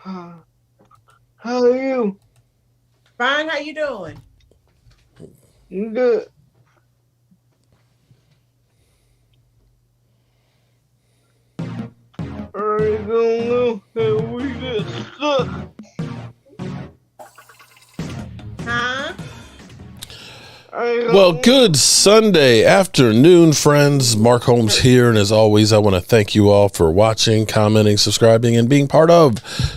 How are you? Fine, how you doing? Good. I don't know how we get stuck. Huh? Well, good Sunday afternoon, friends. Mark Holmes here, and as always, I want to thank you all for watching, commenting, subscribing, and being part of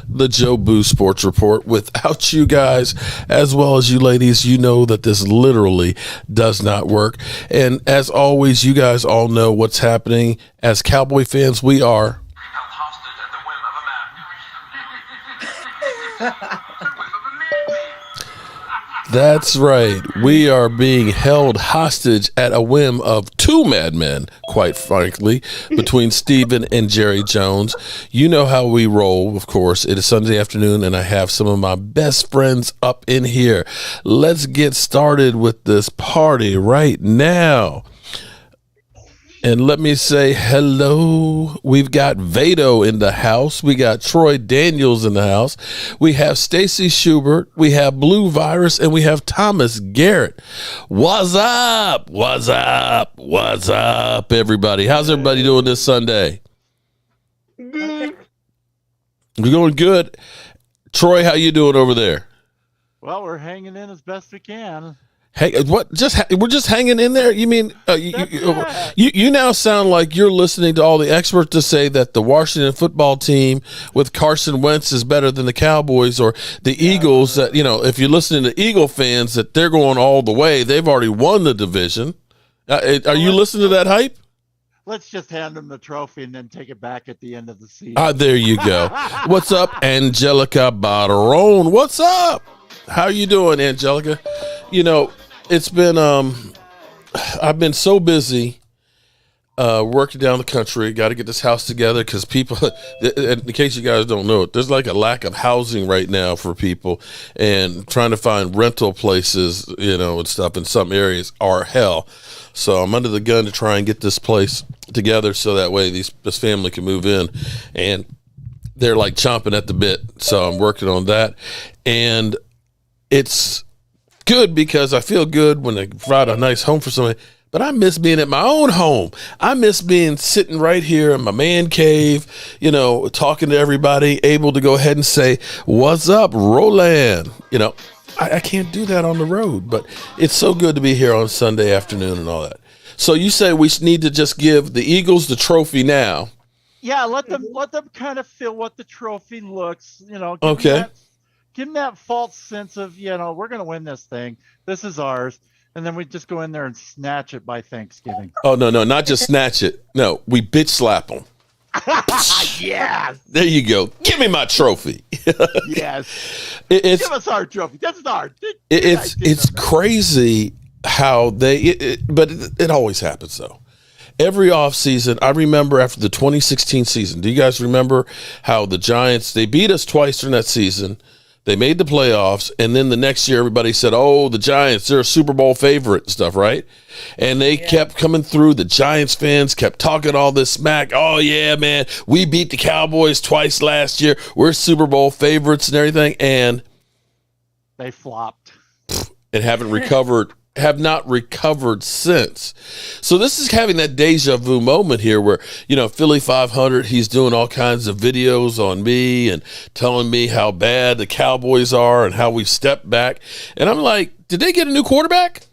the Jobu Sports Report. Without you guys, as well as you ladies, you know that this literally does not work. And as always, you guys all know what's happening. As Cowboy fans, we are held hostage at the whim of a man. That's right. We are being held hostage at a whim of two madmen, quite frankly, between Stephen and Jerry Jones. You know how we roll, of course. It is Sunday afternoon, and I have some of my best friends up in here. Let's get started with this party right now. And let me say hello. We've got Vado in the house. We got Troy Daniels in the house. We have Stacy Schubert. We have Blue Virus, and we have Thomas Garrett. What's up? What's up? What's up, everybody? How's everybody doing this Sunday? Good. We're going good. Troy, how you doing over there? Well, we're hanging in as best we can. Hey, what? We're just hanging in there. You mean you now sound like you're listening to all the experts to say that the Washington football team with Carson Wentz is better than the Cowboys or the Eagles. That if you're listening to Eagle fans, that they're going all the way. They've already won the division. Are you listening to that hype? Let's just hand them the trophy and then take it back at the end of the season. There you go. What's up, Angelica Barone? What's up? How you doing, Angelica? It's been I've been so busy working down the country. Got to get this house together because people, in case you guys don't know it, there's like a lack of housing right now for people, and trying to find rental places, and stuff in some areas are hell. So I'm under the gun to try and get this place together so that way this family can move in, and they're like chomping at the bit. So I'm working on that, and it's good because I feel good when they provide a nice home for somebody, but I miss being at my own home. I miss being sitting right here in my man cave, talking to everybody, able to go ahead and say, "What's up, Roland?" I can't do that on the road, but it's so good to be here on Sunday afternoon and all that. So you say we need to just give the Eagles the trophy now? Yeah, let them kind of feel what the trophy looks. Okay. Give them that false sense of, we're going to win this thing. This is ours. And then we just go in there and snatch it by Thanksgiving. Oh, no, not just snatch it. No, we bitch slap them. Yes. There you go. Give me my trophy. Yes. Give us our trophy. That's ours. It's crazy how but it always happens, though. Every offseason, I remember after the 2016 season, do you guys remember how the Giants, they beat us twice during that season? They made the playoffs, and then the next year everybody said, oh, the Giants, they're a Super Bowl favorite and stuff, right? And they kept coming through. The Giants fans kept talking all this smack. Oh, yeah, man, we beat the Cowboys twice last year. We're Super Bowl favorites and everything. And they flopped. And have not recovered since. So this is having that deja vu moment here where, Philly 500, he's doing all kinds of videos on me and telling me how bad the Cowboys are and how we've stepped back. And I'm like, did they get a new quarterback?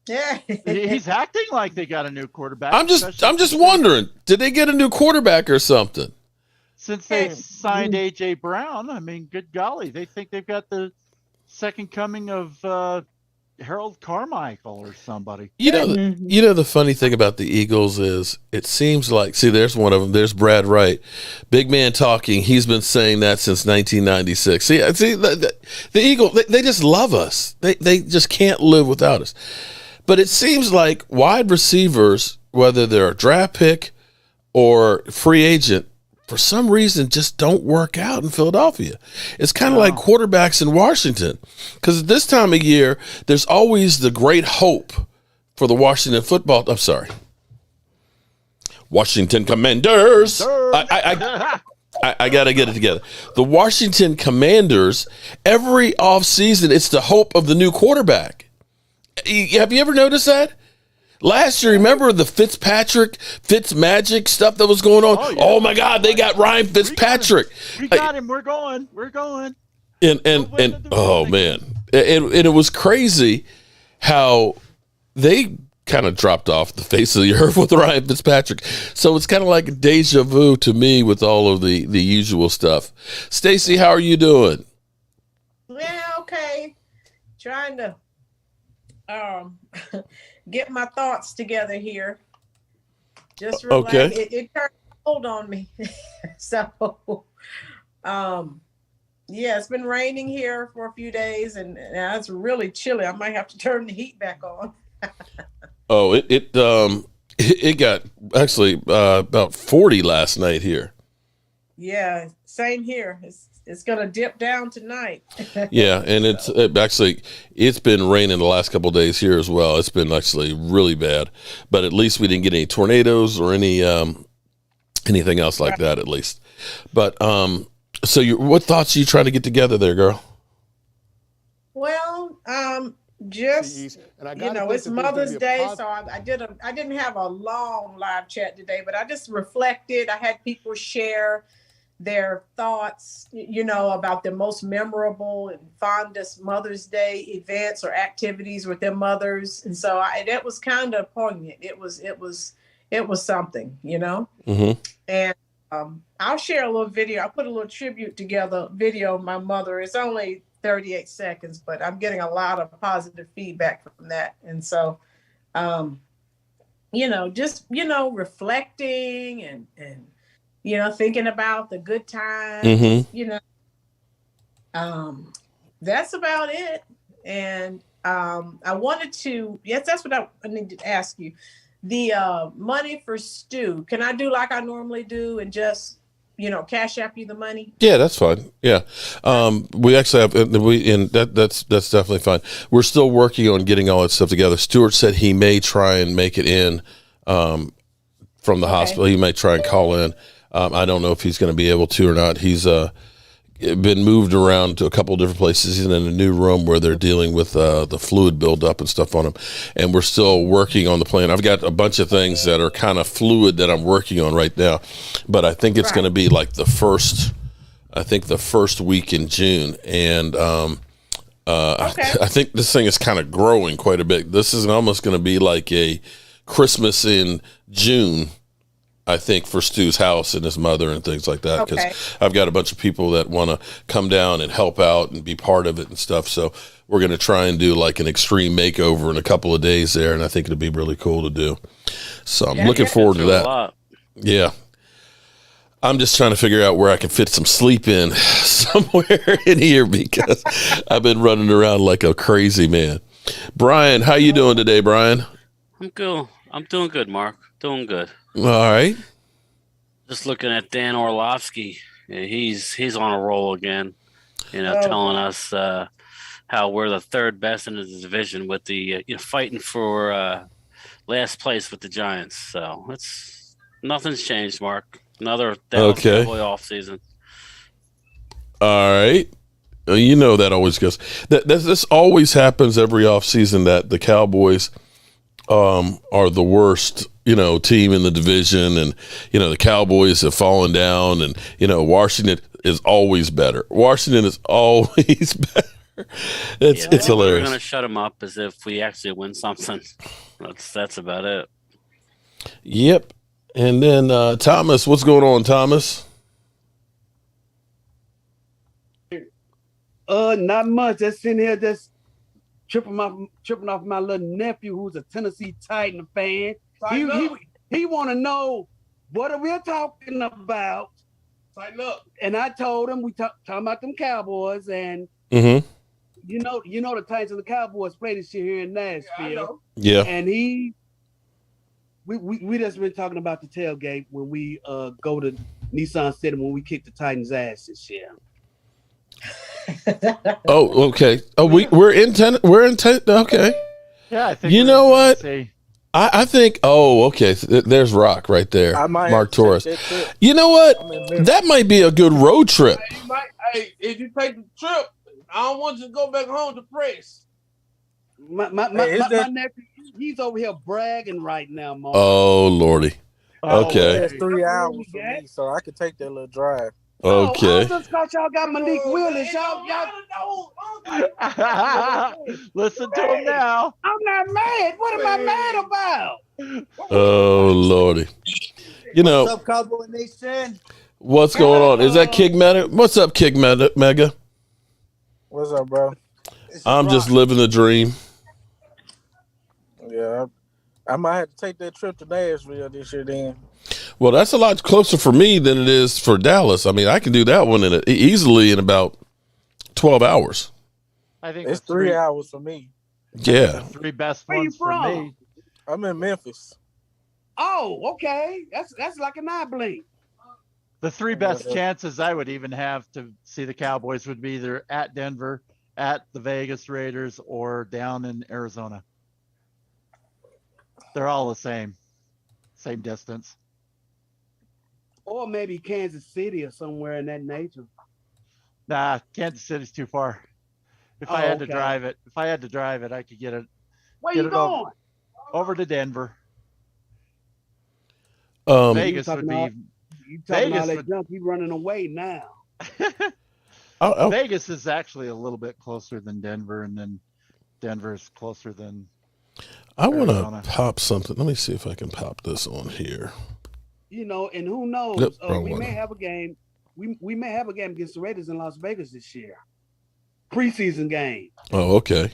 Yeah. He's acting like they got a new quarterback. I'm just wondering, did they get a new quarterback or something? Since they signed A.J. Brown, I mean, good golly, they think they've got the second coming of Harold Carmichael or somebody. The funny thing about the Eagles is it seems like, see, there's one of them. There's Brad Wright, big man talking. He's been saying that since 1996. See, the Eagles, they just love us. They just can't live without us. But it seems like wide receivers, whether they're a draft pick or free agent, for some reason just don't work out in Philadelphia. It's kind of like quarterbacks in Washington, because at this time of year, there's always the great hope for the Washington Washington Commanders. I got to get it together. The Washington Commanders, every offseason, it's the hope of the new quarterback. Have you ever noticed that? Last year, remember the Fitzmagic stuff that was going on? Oh, yeah. Oh my God, they got Ryan Fitzpatrick. We got him. We're going. And oh man, and it was crazy how they kind of dropped off the face of the earth with Ryan Fitzpatrick. So it's kind of like a deja vu to me with all of the usual stuff. Stacy, how are you doing? Yeah, okay. Trying to get my thoughts together here. Just relax. Okay. It turned cold on me. So yeah, it's been raining here for a few days and now it's really chilly. I might have to turn the heat back on. Oh, it got actually about 40 last night here. Yeah, same here. It's gonna dip down tonight. Yeah, and it's been raining the last couple of days here as well. It's been actually really bad, but at least we didn't get any tornadoes or any anything else like that. At least, but so what thoughts are you trying to get together there, girl? Well, just it's Mother's Day, so I didn't have a long live chat today, but I just reflected. I had people share their thoughts, about the most memorable and fondest Mother's Day events or activities with their mothers, and so that was kind of poignant. It was something, Mm-hmm. And I'll share a little video. I put a little tribute together video of my mother. It's only 38 seconds, but I'm getting a lot of positive feedback from that. And so, just, reflecting and, thinking about the good times, Mm-hmm. That's about it. And I wanted to, yes, that's what I need to ask you. The money for Stu, can I do like I normally do and just, cash app you the money? Yeah, that's fine. Yeah, we actually have that's definitely fine. We're still working on getting all that stuff together. Stuart said he may try and make it in from the hospital. He may try and call in. I don't know if he's going to be able to or not. He's been moved around to a couple of different places. He's in a new room where they're dealing with the fluid buildup and stuff on him. And we're still working on the plan. I've got a bunch of things that are kind of fluid that I'm working on right now. But I think it's going to be like the first week in June. And I think this thing is kind of growing quite a bit. This is almost going to be like a Christmas in June, I think, for Stu's house and his mother and things like that, because I've got a bunch of people that want to come down and help out and be part of it and stuff. So we're going to try and do like an extreme makeover in a couple of days there, and I think it'll be really cool to do. So I'm looking forward to that. Yeah. I'm just trying to figure out where I can fit some sleep in somewhere in here because I've been running around like a crazy man. Brian, how you doing today, Brian? I'm cool. I'm doing good, Mark. Doing good. All right. Just looking at Dan Orlovsky. Yeah, he's on a roll again. Telling us how we're the third best in the division with the fighting for last place with the Giants. So nothing's changed, Mark. Another Dallas Cowboy off season. All right. That always goes. This always happens every off season that the Cowboys are the worst team in the division, and the Cowboys have fallen down, and Washington is always better. Washington is always better. It's hilarious. We're gonna shut them up as if we actually win something. That's about it. Yep. And then Thomas, what's going on, Thomas? Not much. Just sitting here, just tripping off my little nephew, who's a Tennessee Titan fan. He want to know what are we talking about. And I told him we talking about them Cowboys, and the Titans and the Cowboys play this year here in Nashville. Yeah. And we just been talking about the tailgate when we go to Nissan Stadium when we kick the Titans' ass this year. Oh, okay. Oh, we're in. Okay. Yeah, I think you know what? I think. Oh, okay. There's Rock right there. Mark Torres. You know what? That might be a good road trip. Hey, if you take the trip, I don't want you to go back home depressed. My nephew, he's over here bragging right now, Mark. Oh, Lordy. Okay. It's 3 hours for me, so I could take that little drive. Okay. Just thought y'all got Malik Willis. Y'all. Listen to him now. I'm not mad. What am I mad about? Oh, Lordy. You know. What's up, Cowboy Nation? What's going on? Is that Kick Mega? What's up, Kick Mega? What's up, bro? I'm just living the dream. Yeah, I might have to take that trip to Nashville this year then. Well, that's a lot closer for me than it is for Dallas. I mean, I can do that one easily in about 12 hours. I think it's 3 hours for me. Yeah. The 3 best Where ones you for from? me. I'm in Memphis. Oh, okay. That's like an eye blink. The 3 best chances I would even have to see the Cowboys would be either at Denver, at the Vegas Raiders, or down in Arizona. They're all the same distance. Or maybe Kansas City or somewhere in that nature. Nah, Kansas City's too far. If I had to drive it, I could get it. Where you going? Over to Denver. Vegas would be. You talking all that junk? You running away now. Vegas is actually a little bit closer than Denver, and then Denver is closer than. I want to pop something. Let me see if I can pop this on here. You know, and who knows? Yep, we may have a game. We may have a game against the Raiders in Las Vegas this year. Preseason game. Oh, okay.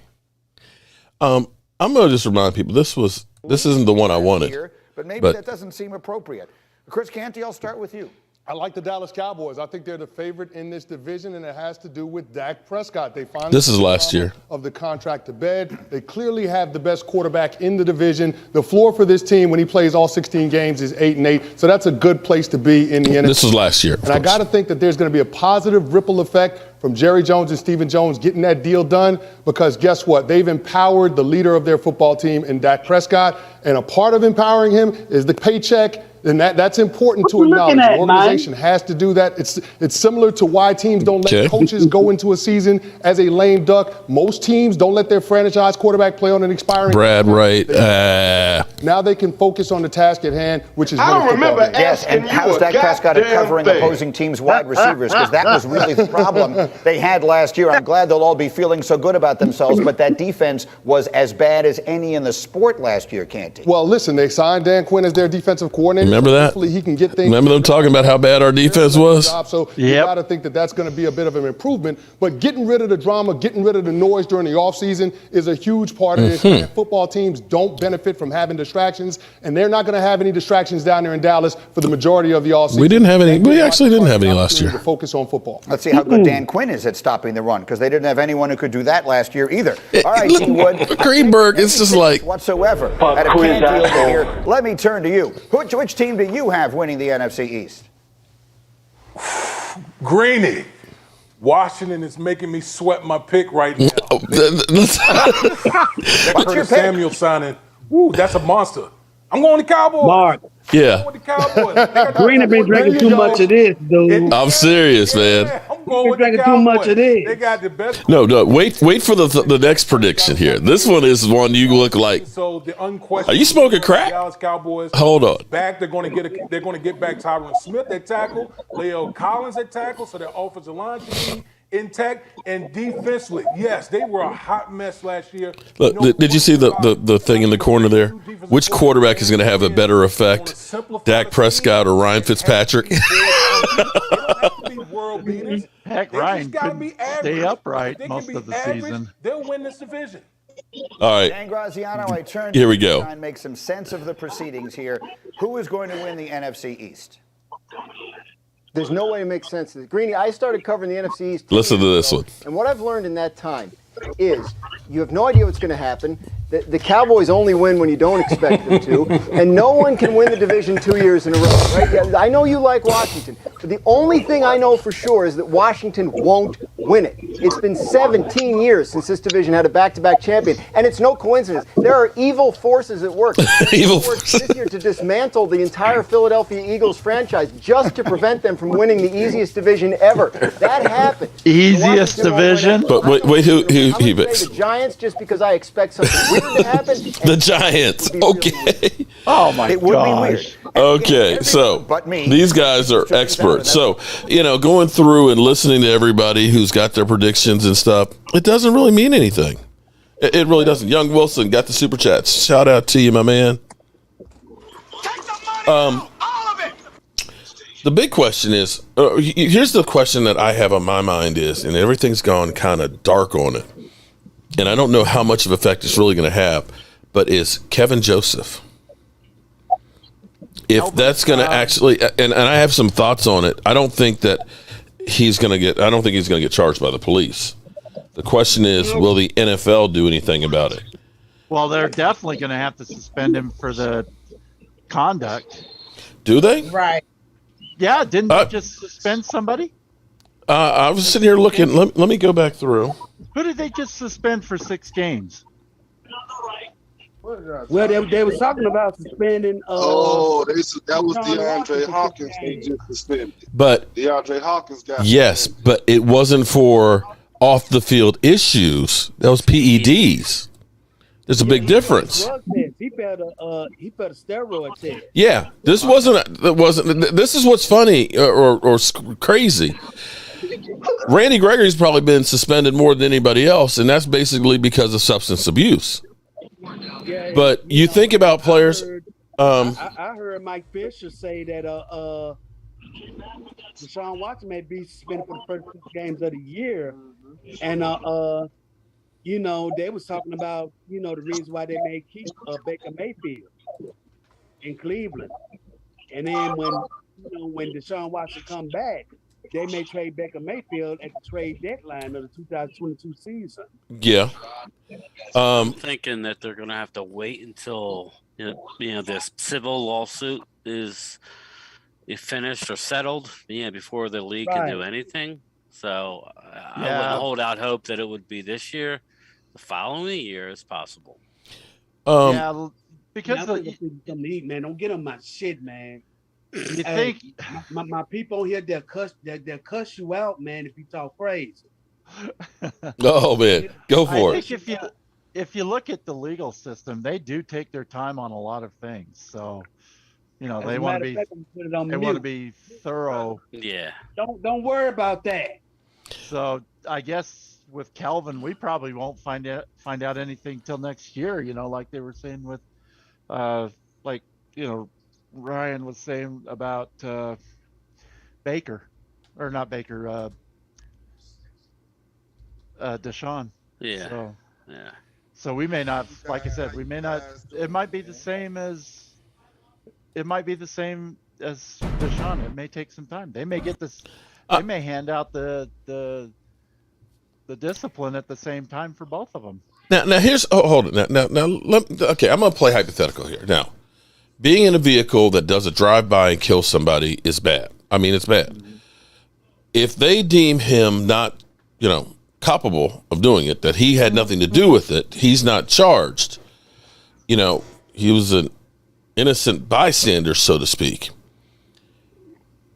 I'm going to just remind people this isn't the one I wanted. But maybe that doesn't seem appropriate. Chris Canty, I'll start with you. I like the Dallas Cowboys. I think they're the favorite in this division, and it has to do with Dak Prescott. They finally this is last year of the contract to bed. They clearly have the best quarterback in the division. The floor for this team when he plays all 16 games is 8-8, so that's a good place to be in the NFL. This was last year, and I got to think that there's going to be a positive ripple effect from Jerry Jones and Stephen Jones getting that deal done, because guess what? They've empowered the leader of their football team in Dak Prescott, and a part of empowering him is the paycheck. And that's important to acknowledge. The organization has to do that. It's similar to why teams don't let coaches go into a season as a lame duck. Most teams don't let their franchise quarterback play on an expiring contract. Right. Now they can focus on the task at hand, which is I don't remember. Yes, and how's Dak Prescott at covering opposing teams' wide receivers? Because that was really the problem they had last year. I'm glad they'll all be feeling so good about themselves, but that defense was as bad as any in the sport last year, Canty. Well, listen, they signed Dan Quinn as their defensive coordinator. Remember that? Hopefully he can get things. Remember them talking about how bad our defense was? So you got to think that that's going to be a bit of an improvement. But getting rid of the drama, getting rid of the noise during the offseason is a huge part of this. And football teams don't benefit from having distractions, and they're not going to have any distractions down there in Dallas for the majority of the offseason. We actually didn't have any last year. To focus on football. Let's see how good Dan Quinn is at stopping the run, because they didn't have anyone who could do that last year either. All right, T. Wood. Greenberg, it's just like whatsoever. At a Canty over here. Let me turn to you. Which team do you have winning the NFC East? Greeny. Washington is making me sweat my pick right now. What's your pick? Samuel signing. Woo, that's a monster. I'm going to Cowboys. Mark. Yeah. I'm going to Cowboys. Green have been drinking too much of this, dude. I'm serious, man. I'm going with drinking the too Cowboys. much of this. They got the best. No. Wait for the next prediction here. This one is one you look like. So the unquestioned. Are you smoking crack? Dallas Cowboys. Hold on. Back, they're going to get back Tyron Smith at tackle, Leo Collins at tackle, so their offensive line should be intact. And defensively, yes, they were a hot mess last year. Look, did you see the thing in the corner there? Which quarterback is going to have a better effect? Dak Prescott or Ryan Fitzpatrick? Heck, Ryan could stay upright most of the season. They'll win this division. All right. Dan Graziano, I turn here to we you go. to try and make some sense of the proceedings here. Who is going to win the NFC East? There's no way to make sense of it. Greeny, I started covering the NFC East. Listen to this one. And what I've learned in that time is you have no idea what's going to happen. The Cowboys only win when you don't expect them to, and no one can win the division 2 years in a row, right? Yeah, I know you like Washington, but the only thing I know for sure is that Washington won't win it. It's been 17 years since this division had a back-to-back champion, and it's no coincidence. There are evil forces at work. Evil forces this year to dismantle the entire Philadelphia Eagles franchise just to prevent them from winning the easiest division ever. That happened. Easiest division? But wait, who the Giants, just because I expect something weird to happen. The Giants. Okay. Oh my It would be weird. Okay, so these guys are experts. So, going through and listening to everybody who's got their predictions and stuff, it doesn't really mean anything. It really doesn't. Young Wilson got the super chats. Shout out to you, my man. The big question is, here's the question that I have on my mind is, and everything's gone kind of dark on it, and I don't know how much of effect it's really going to have, but is Kevin Joseph. If that's going to actually, and I have some thoughts on it, I don't think that he's going to get charged by the police. The question is, will the NFL do anything about it? Well, they're definitely going to have to suspend him for the conduct. Do they? Right. Yeah, didn't they just suspend somebody? I was sitting here looking. Let me go back through. Who did they just suspend for 6 games? Well, they were talking about suspending. That was DeAndre Hopkins. They just suspended. But DeAndre Hopkins got suspended. But it wasn't for off the field issues. That was PEDs. There's a big difference. He felt a steroid test. Yeah, this wasn't. This is what's funny or crazy. Randy Gregory's probably been suspended more than anybody else, and that's basically because of substance abuse. But you think about players. I heard Mike Fisher say that Deshaun Watson may be suspended for the first 6 games of the year, and they was talking about the reasons why they may keep Baker Mayfield in Cleveland, and then when Deshaun Watson come back, they may trade Baker Mayfield at the trade deadline of the 2022 season. Yeah. I'm thinking that they're going to have to wait until this civil lawsuit is finished or settled, before the league can do anything. So I wouldn't hold out hope that it would be this year. The following year is possible. Because man, don't get on my shit, man. You think my people here they'll cuss you out, man, if you talk crazy. Oh man, go for it. If you look at the legal system, they do take their time on a lot of things. So, they want to be thorough. Yeah. Don't worry about that. So I guess with Calvin, we probably won't find out anything till next year. Like they were saying with, Ryan was saying about Baker, or not Baker, Deshaun. Yeah. So we may not, like I said, it might be the same as Deshaun. It may take some time. They may get this, they may hand out the discipline at the same time for both of them. Now here's, hold it. Now, okay, I'm going to play hypothetical here. Now, being in a vehicle that does a drive-by and kills somebody is bad. I mean, it's bad. Mm-hmm. If they deem him not, culpable of doing it, that he had nothing to do with it, he's not charged. He was an innocent bystander, so to speak.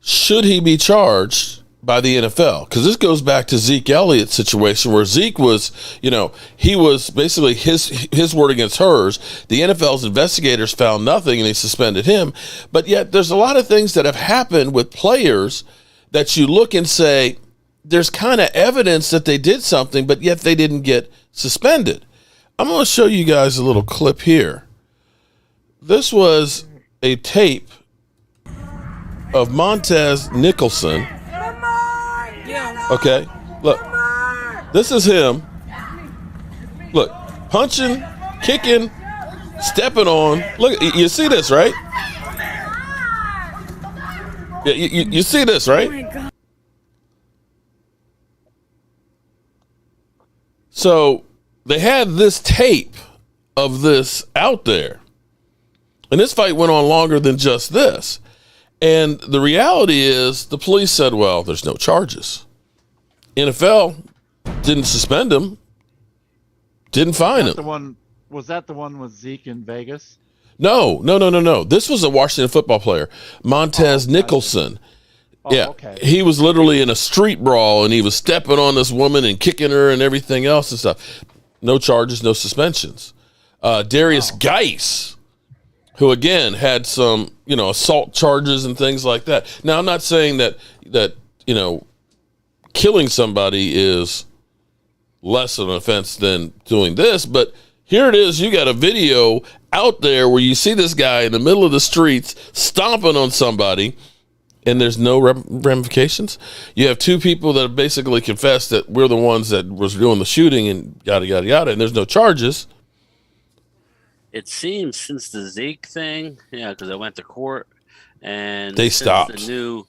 Should he be charged by the NFL? Because this goes back to Zeke Elliott's situation where Zeke was, he was basically his word against hers. The NFL's investigators found nothing and they suspended him. But yet there's a lot of things that have happened with players that you look and say, there's kind of evidence that they did something, but yet they didn't get suspended. I'm going to show you guys a little clip here. This was a tape of Montez Nicholson. Okay, look, this is him. Look, punching, kicking, stepping on. Look, you see this, right? Yeah, you see this, right? So they had this tape of this out there. And this fight went on longer than just this. And the reality is the police said, well, there's no charges. NFL didn't suspend him, didn't fine him. Was that the one with Zeke in Vegas? No. This was a Washington football player, Montez Nicholson. Okay. He was literally in a street brawl, and he was stepping on this woman and kicking her and everything else and stuff. No charges, no suspensions. Darius Geis, who again had some, assault charges and things like that. Now, I'm not saying that killing somebody is less of an offense than doing this, but here it is. You got a video out there where you see this guy in the middle of the streets stomping on somebody, and there's no ramifications. You have two people that have basically confessed that we're the ones that was doing the shooting and yada, yada, yada, and there's no charges. It seems since the Zeke thing, because I went to court, and they stopped. And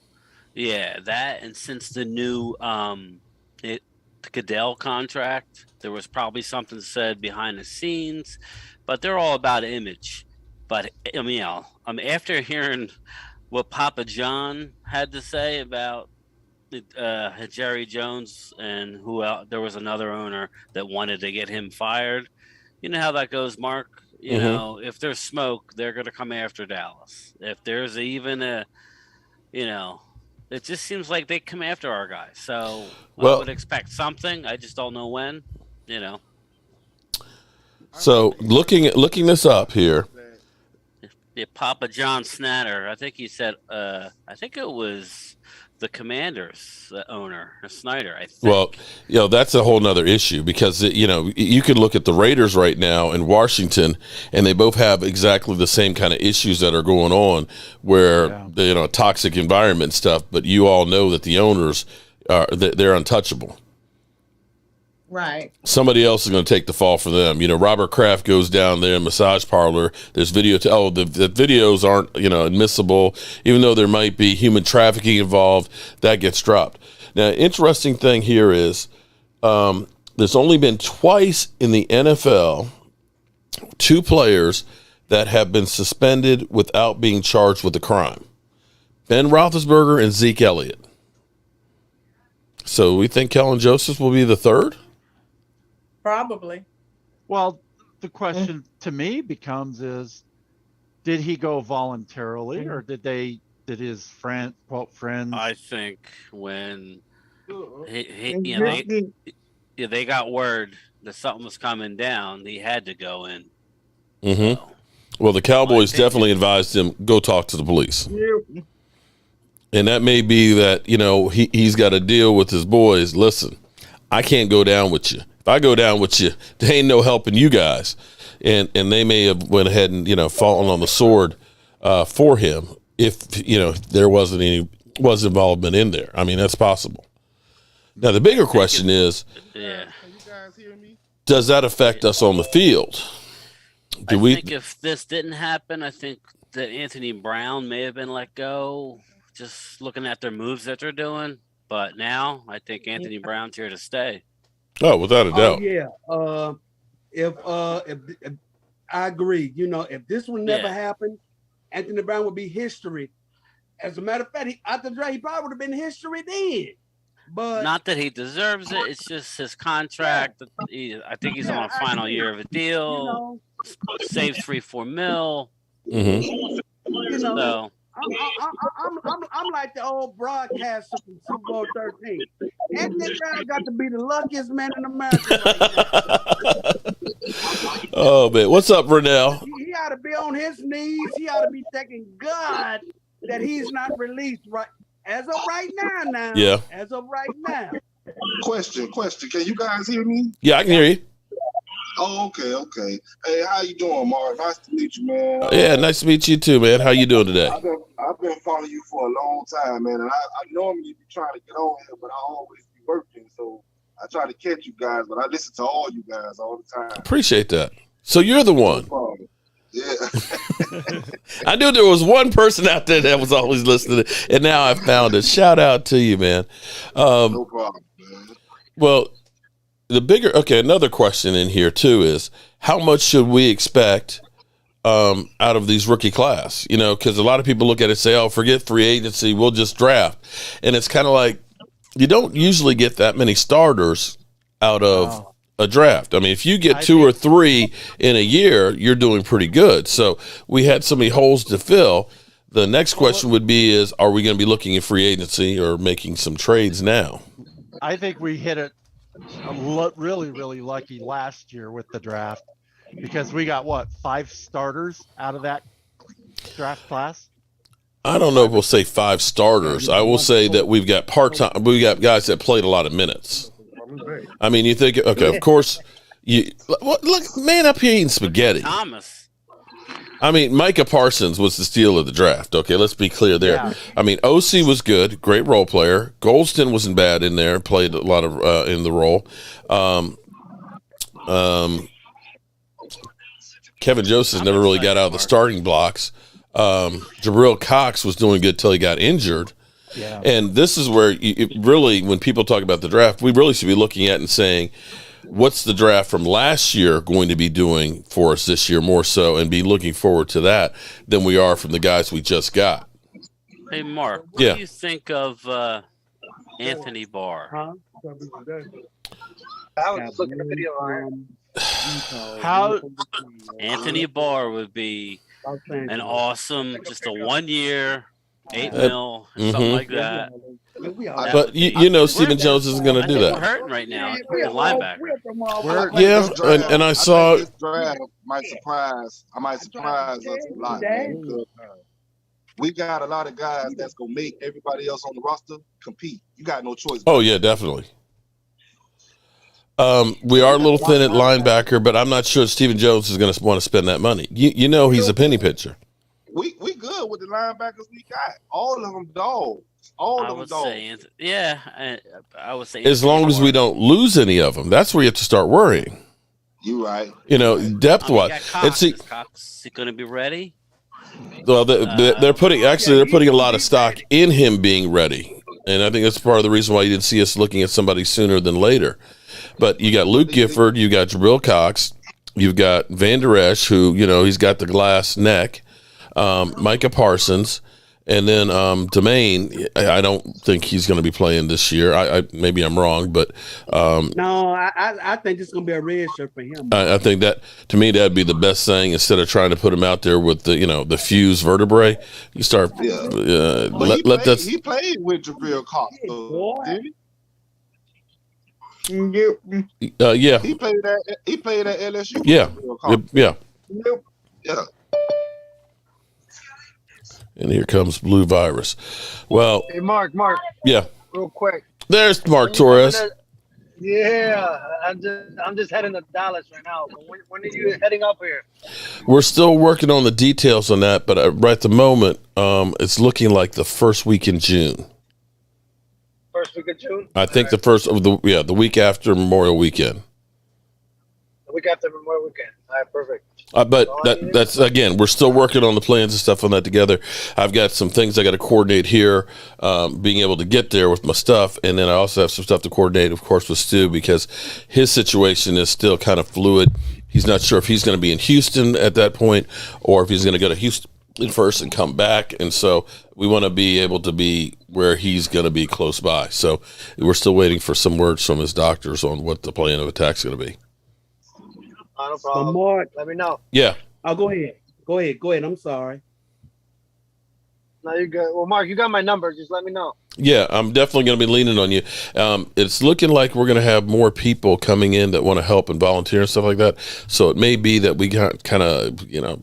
since the new Goodell contract, there was probably something said behind the scenes, but they're all about image. But after hearing what Papa John had to say about Jerry Jones and who else, there was another owner that wanted to get him fired. You know how that goes, Mark. If there's smoke, they're going to come after Dallas. If there's even it just seems like they come after our guys. So I would expect something. I just don't know when. So looking this up here. Yeah, Papa John Snatter. I think he said. I think it was the Commanders owner, Snyder. I think. Well, that's a whole nother issue because you could look at the Raiders right now in Washington, and they both have exactly the same kind of issues that are going on, where toxic environment stuff. But you all know that the owners they're untouchable. Right. Somebody else is going to take the fall for them. Robert Kraft goes down there in massage parlor. There's video. The videos aren't, admissible, even though there might be human trafficking involved. That gets dropped. Now, interesting thing here is there's only been twice in the NFL 2 players that have been suspended without being charged with a crime. Ben Roethlisberger and Zeke Elliott. So we think Kellen Joseph will be the third? Probably. Well, the question to me becomes is, did he go voluntarily or did his friends? I think when they got word that something was coming down, he had to go in. Mm-hmm. So, well, the Cowboys definitely advised him, go talk to the police. Yep. And that may be that, he's got to deal with his boys. Listen, I can't go down with you. If I go down with you, there ain't no helping you guys. And they may have went ahead and, fallen on the sword for him if, there wasn't involvement in there. I mean, that's possible. Now, the bigger question is, does that affect us on the field? I think if this didn't happen, I think that Anthony Brown may have been let go, just looking at their moves that they're doing. But now I think Anthony Brown's here to stay. Oh, without a doubt. If I agree, if this would never happen, Anthony Brown would be history. As a matter of fact, after the draft, he probably would have been history then. But not that he deserves it. It's just his contract. I think he's on a final year of a deal. Saves $3-4 million. Mm-hmm. So. I'm like the old broadcaster from Super Bowl 13. Anthony Brown got to be the luckiest man in America right now. Oh, man. What's up, Renell? He ought to be on his knees. He ought to be thanking God that he's not released right as of right now. Yeah. As of right now. Question. Can you guys hear me? Yeah, I can hear you. Oh, okay. Hey, how you doing, Mark? Nice to meet you, man. Yeah, nice to meet you too, man. How you doing today? I've been following you for a long time, man, and I normally be trying to get on here, but I always be working, so I try to catch you guys, but I listen to all you guys all the time. Appreciate that. So you're the one. No yeah. I knew there was one person out there that was always listening, and now I found it. Shout out to you, man. No problem, man. Well, another question in here too is, how much should we expect out of these rookie class? You know, because a lot of people look at it and say, oh, forget free agency, we'll just draft. And it's kind of like you don't usually get that many starters out of a draft. I mean, if you get two or three in a year, you're doing pretty good. So we had so many holes to fill. The next question would be is, are we going to be looking at free agency or making some trades now? I think we hit it really, really lucky last year with the draft because we got, 5 starters out of that draft class? I don't know if we'll say 5 starters. I will say that we got guys that played a lot of minutes. I mean, you think, okay, of course, look, man up here eating spaghetti. Thomas. I mean, Micah Parsons was the steal of the draft. Okay, let's be clear there. Yeah. I mean, OC was good, great role player. Goldston wasn't bad in there, played a lot of in the role. Kevin Joseph never really got out of the starting blocks. Jabril Cox was doing good till he got injured. Yeah. And this is where really, when people talk about the draft, we really should be looking at and saying, what's the draft from last year going to be doing for us this year more so, and be looking forward to that than we are from the guys we just got. Hey, Mark, what do you think of Anthony Barr? I was looking at the video on how Anthony Barr would be an awesome, just a 1 year, $8 million, something like that. But you know, Stephen Jones isn't going to do that. We're hurting right now at linebacker. And I saw this draft might surprise. I might surprise us a lot. Man, we got a lot of guys that's gonna make everybody else on the roster compete. You got no choice. Oh yeah, definitely. We are a little thin at linebacker, but I'm not sure Stephen Jones is going to want to spend that money. You know, he's a penny pitcher. We good with the linebackers we got. All of them dogs. All of them dogs. I would say. As long as we don't lose any of them, that's where you have to start worrying. You right. You know, depth-wise. Is Cox going to be ready? Well, they're putting a lot of stock in him being ready, and I think that's part of the reason why you didn't see us looking at somebody sooner than later. But you got Luke Gifford, you got Jabril Cox, you've got Van Der Esch, who, you know, he's got the glass neck, Micah Parsons, and then Domain. I don't think he's going to be playing this year. I maybe I'm wrong, but no, I think it's going to be a red shirt for him. I think that, to me, that'd be the best thing instead of trying to put him out there with the fused vertebrae. You start he played with Jabril Cox, didn't he? Yeah. He played at LSU. Yeah. Yeah. Yeah. And here comes Blue Virus. Well, hey, Mark. Yeah. Real quick. There's Mark Torres. Yeah, I'm just heading to Dallas right now. But when are you heading up here? We're still working on the details on that, but right at the moment, it's looking like the first week in June. First week of June? I think the week after Memorial Weekend. The week after Memorial Weekend. All right, perfect. But that's, again, we're still working on the plans and stuff on that together. I've got some things I got to coordinate here, being able to get there with my stuff. And then I also have some stuff to coordinate, of course, with Stu, because his situation is still kind of fluid. He's not sure if he's going to be in Houston at that point or if he's going to go to Houston first and come back. And so we want to be able to be where he's going to be close by. So we're still waiting for some words from his doctors on what the plan of attack is going to be. No problem. Mark, let me know. Yeah. Oh, go ahead. I'm sorry. No, you're good. Well, Mark, you got my number. Just let me know. Yeah, I'm definitely going to be leaning on you. It's looking like we're going to have more people coming in that want to help and volunteer and stuff like that. So it may be that we got kind of,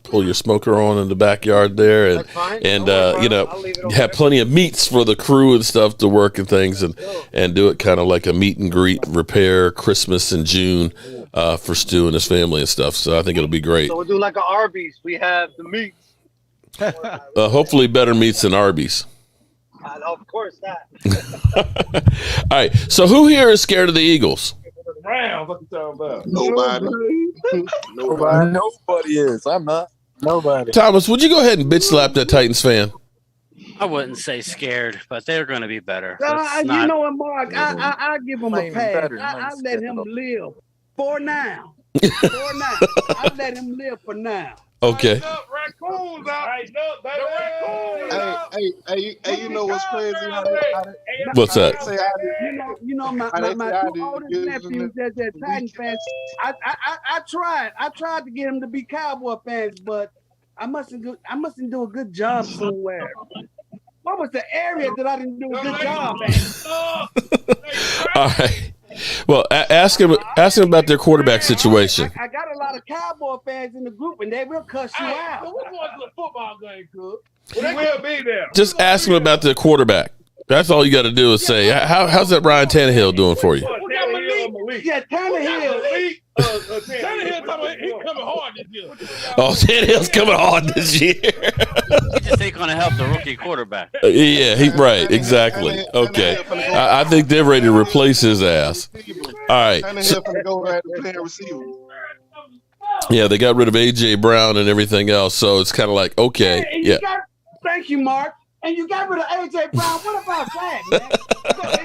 pull your smoker on in the backyard there and have plenty of meats for the crew and stuff to work and things and do it kind of like a meet and greet repair Christmas in June for Stu and his family and stuff. So I think it'll be great. So we'll do like an Arby's. We have the meats. Hopefully better meats than Arby's. Of course not. All right. So who here is scared of the Eagles? What you talking about? Nobody is. I'm not. Nobody. Thomas, would you go ahead and bitch slap that Titans fan? I wouldn't say scared, but they're going to be better. You know what, Mark? I give him a pass. I let him live for now. For now. I let him live for now. Okay. Raccoons out. Hey, you know what's crazy? What's that? You know, my two oldest nephews that's Titan fans. I tried to get him to be Cowboy fans, but I mustn't do a good job somewhere. What was the area that I didn't do a good job at? All right. Well, ask him about their quarterback situation. I got a lot of Cowboy fans in the group, and they will cuss you out. So we're going to a football game, Cook. He will be there. Just ask him about their quarterback. That's all you got to do is say, how's that Ryan Tannehill doing for you? We got Malik. Yeah, Tannehill. Tannehill he's coming hard this year. Oh, Tannehill's coming hard this year. He just ain't going to help the rookie quarterback. Yeah, right, exactly. Okay. I think they're ready to replace his ass. All right. Tannehill finna go right to playing receiver. Yeah, they got rid of A.J. Brown and everything else, so it's kind of like, okay. Yeah. Thank you, Mark. And you got rid of A.J. Brown. What about that,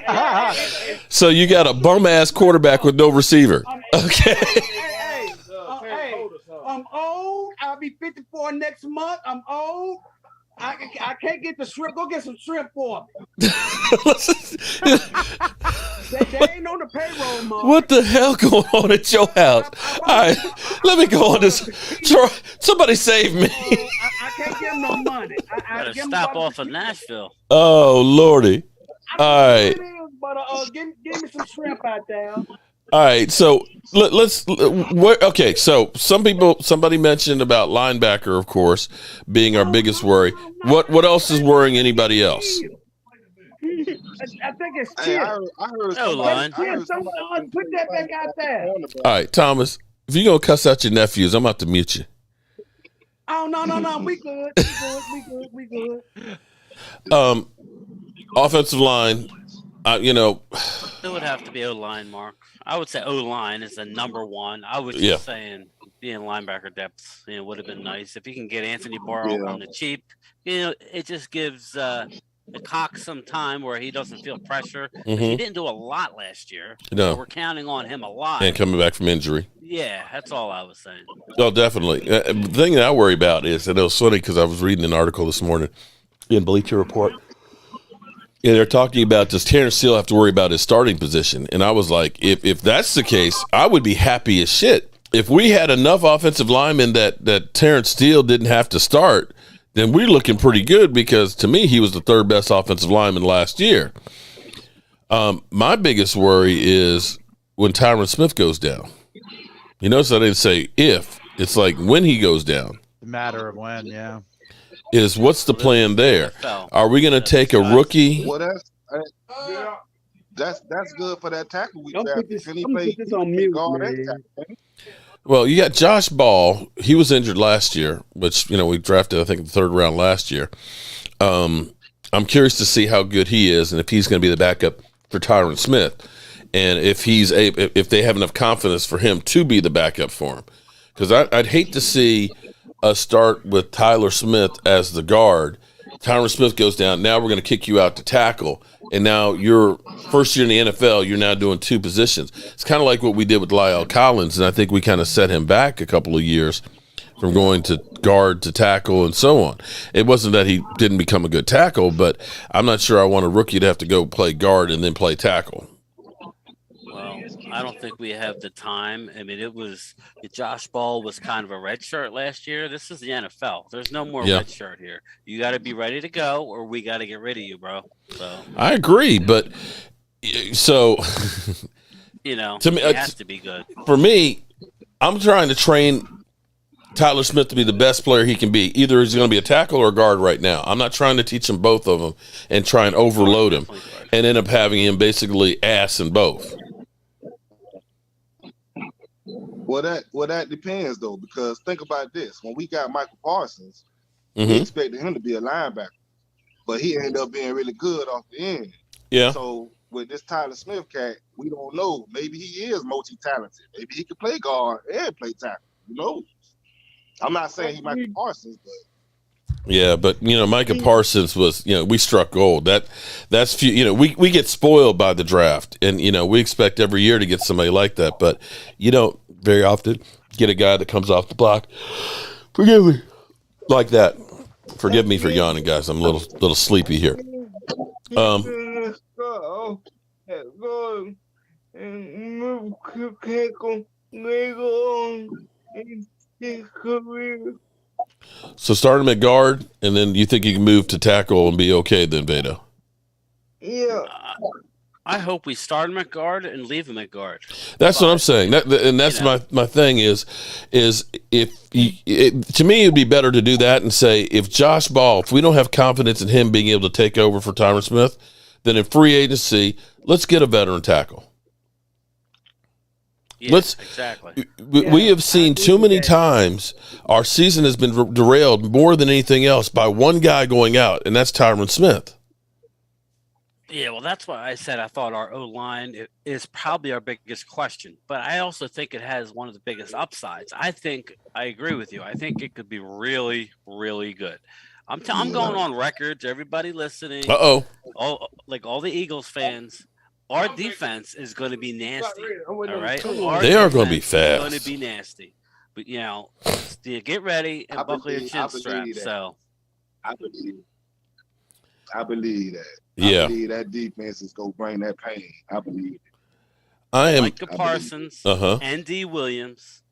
man? So you got a bum-ass quarterback with no receiver. Okay. I'm old. I'll be 54 next month. I'm old. I can't get the shrimp. Go get some shrimp for me. They ain't on the payroll, Mark. What the hell going on at your house? All right, let me go on this. Somebody save me. I can't give him no money. Gotta stop off of Nashville. Oh, Lordy. All right. But give me some shrimp out there. All right, so okay, so somebody mentioned about linebacker, of course, being our biggest worry. What else is worrying anybody else? I think it's Chip. I heard line. Put that back out there. All right, Thomas, if you're going to cuss out your nephews, I'm going to have to mute you. Oh, no. We good. Offensive line, it would have to be O-line, Mark. I would say O-line is the number one. I was just saying being linebacker depth, would have been nice. If you can get Anthony Barrow on the cheap, it just gives the Cox some time where he doesn't feel pressure. Mm-hmm. He didn't do a lot last year. No. So we're counting on him a lot. And coming back from injury. Yeah, that's all I was saying. Oh, definitely. The thing that I worry about is, and it was funny because I was reading an article this morning in Bleacher Report. Yeah, they're talking about, does Terrence Steele have to worry about his starting position? And I was like, if that's the case, I would be happy as shit. If we had enough offensive linemen that Terrence Steele didn't have to start, then we're looking pretty good because, to me, he was the third best offensive lineman last year. My biggest worry is when Tyron Smith goes down. You notice I didn't say if. It's like when he goes down. The matter of when, yeah. Is what's the plan there? Are we going to take a rookie? Well, that's good for that tackle we drafted. Can he put this on mute, man? Well, you got Josh Ball. He was injured last year, which we drafted, I think, in the third round last year. I'm curious to see how good he is and if he's going to be the backup for Tyron Smith, and if they have enough confidence for him to be the backup for him. Because I'd hate to see us start with Tyler Smith as the guard. Tyron Smith goes down. Now we're going to kick you out to tackle. And now your first year in the NFL, you're now doing two positions. It's kind of like what we did with Lyle Collins, and I think we kind of set him back a couple of years from going to guard to tackle and so on. It wasn't that he didn't become a good tackle, but I'm not sure I want a rookie to have to go play guard and then play tackle. I don't think we have the time. I mean, Josh Ball was kind of a red shirt last year. This is the NFL. There's no more red shirt here. You got to be ready to go, or we got to get rid of you, bro. So I agree, but so to me, it has to be good. For me, I'm trying to train Tyler Smith to be the best player he can be. Either he's going to be a tackle or a guard right now. I'm not trying to teach him both of them and try and overload him and end up having him basically ass in both. Well, that depends though, because think about this: when we got Michael Parsons, we expected him to be a linebacker, but he ended up being really good off the end. Yeah. So with this Tyler Smith cat, we don't know. Maybe he is multi-talented. Maybe he can play guard and play tackle. Who knows? I'm not saying he might be Parsons, but Yeah, but Micah Parsons was, we struck gold. That's few. We get spoiled by the draft, and we expect every year to get somebody like that, but you don't very often get a guy that comes off the block. Forgive me, like that. Forgive me for yawning, guys. I'm a little sleepy here. So start him at guard, and then you think you can move to tackle and be okay then, Vado? Yeah. I hope we start him at guard and leave him at guard. That's what I'm saying. And that's my thing is if to me, it'd be better to do that and say, if Josh Ball, if we don't have confidence in him being able to take over for Tyron Smith, then in free agency, let's get a veteran tackle. Yeah, exactly. We have seen too many times our season has been derailed more than anything else by one guy going out, and that's Tyron Smith. Yeah, well, that's why I said I thought our O-line is probably our biggest question. But I also think it has one of the biggest upsides. I agree with you. I think it could be really, really good. I'm going on record to everybody listening. All the Eagles fans. Our defense is going to be nasty. All right, they are going to be fast. Going to be nasty, but get ready and buckle your chin strap. So, I believe that. Yeah, I believe that defense is going to bring that pain. I believe it. I am Micah Parsons and D. Williams.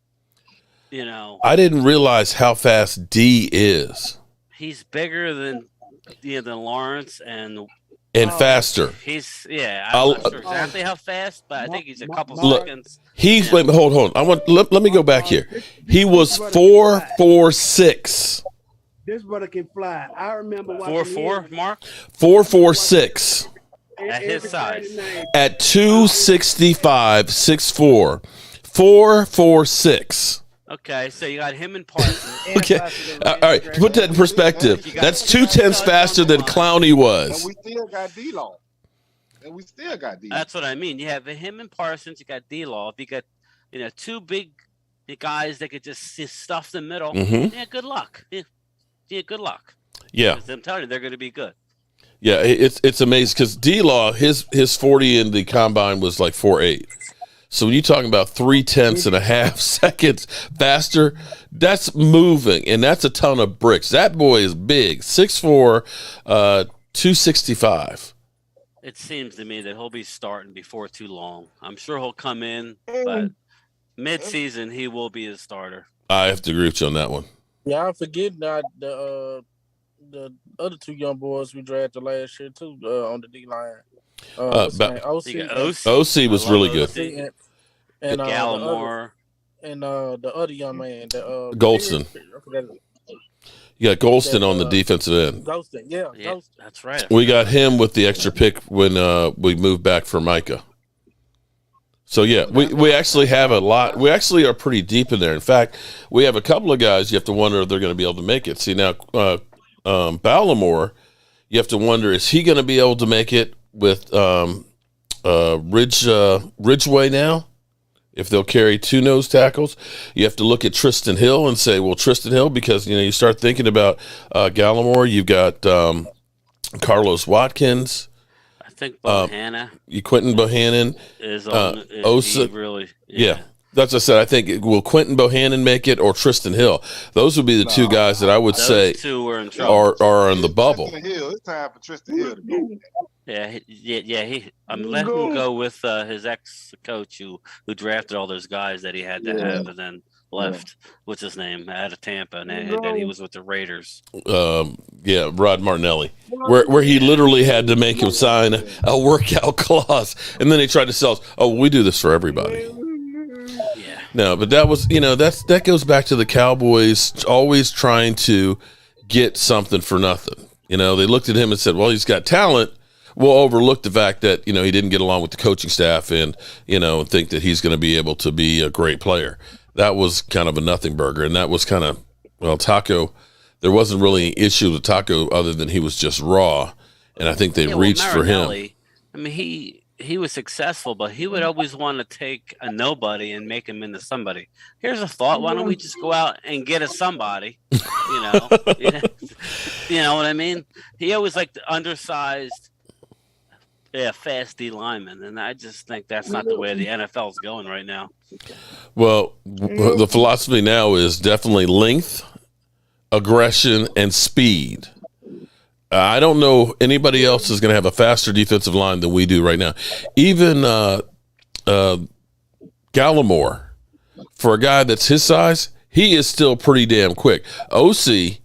I didn't realize how fast D is. He's bigger than Lawrence and faster. I'm not sure exactly how fast, but I think he's a couple seconds. Wait, hold on. Let me go back here. He was 4.46. This brother can fly. I remember 4.4, Mark. 4.46 at his size. At 265, 6'4", 4.46. Okay, so you got him and Parsons. Okay, all right. Put that in perspective. That's 2/10 faster than Clowney was. And we still got D-Law. That's what I mean. You have him and Parsons. You got D-Law. If you got, two big guys that could just stuff the middle, yeah, good luck. Yeah, good luck. Yeah, I'm telling you, they're going to be good. Yeah, it's amazing because D-Law, his 40 in the combine was like 4.8. So when you're talking about 0.3 seconds faster, that's moving, and that's a ton of bricks. That boy is big, 6'4", 265. It seems to me that he'll be starting before too long. I'm sure he'll come in, but mid-season he will be a starter. I have to agree with you on that one. Yeah, I'm forgetting the other two young boys we drafted last year too on the D line. OC was really good. And Gallimore. The other young man, Golston. You got Golston on the defensive end. Golston, yeah, that's right. We got him with the extra pick when we moved back for Micah. So, yeah, we actually have a lot. We actually are pretty deep in there. In fact, we have a couple of guys you have to wonder if they're going to be able to make it. See, now, Ballimore, you have to wonder, is he going to be able to make it with Ridgeway now? If they'll carry two nose tackles, you have to look at Tristan Hill and say, well, Tristan Hill, because, you start thinking about Gallimore, you've got Carlos Watkins. I think Bohanna. Quentin Bohannon. Is on Osa. Really? Yeah. That's what I said. I think, will Quentin Bohannon make it or Tristan Hill? Those would be the two guys that I would say two are in trouble. Are in the bubble. Hill. It's time for Tristan Hill to go. Yeah. I'm letting him go with his ex-coach who drafted all those guys that he had to have and then left. What's his name? Out of Tampa, and then he was with the Raiders. Rod Martinelli, where he literally had to make him sign a workout clause, and then he tried to sell us. Oh, we do this for everybody. Yeah. No, but that was that goes back to the Cowboys always trying to get something for nothing. They looked at him and said, "Well, he's got talent." We'll overlook the fact that, he didn't get along with the coaching staff and, think that he's going to be able to be a great player. That was kind of a nothing burger. And that was kind of, Taco, there wasn't really an issue with Taco other than he was just raw. And I think they reached for him. I mean, he was successful, but he would always want to take a nobody and make him into somebody. Here's a thought: why don't we just go out and get a somebody? You know, you know what I mean? He always liked the undersized, fast D lineman, and I just think that's not the way the NFL is going right now. Well, the philosophy now is definitely length, aggression, and speed. I don't know anybody else is going to have a faster defensive line than we do right now. Even Gallimore, for a guy that's his size, he is still pretty damn quick. OC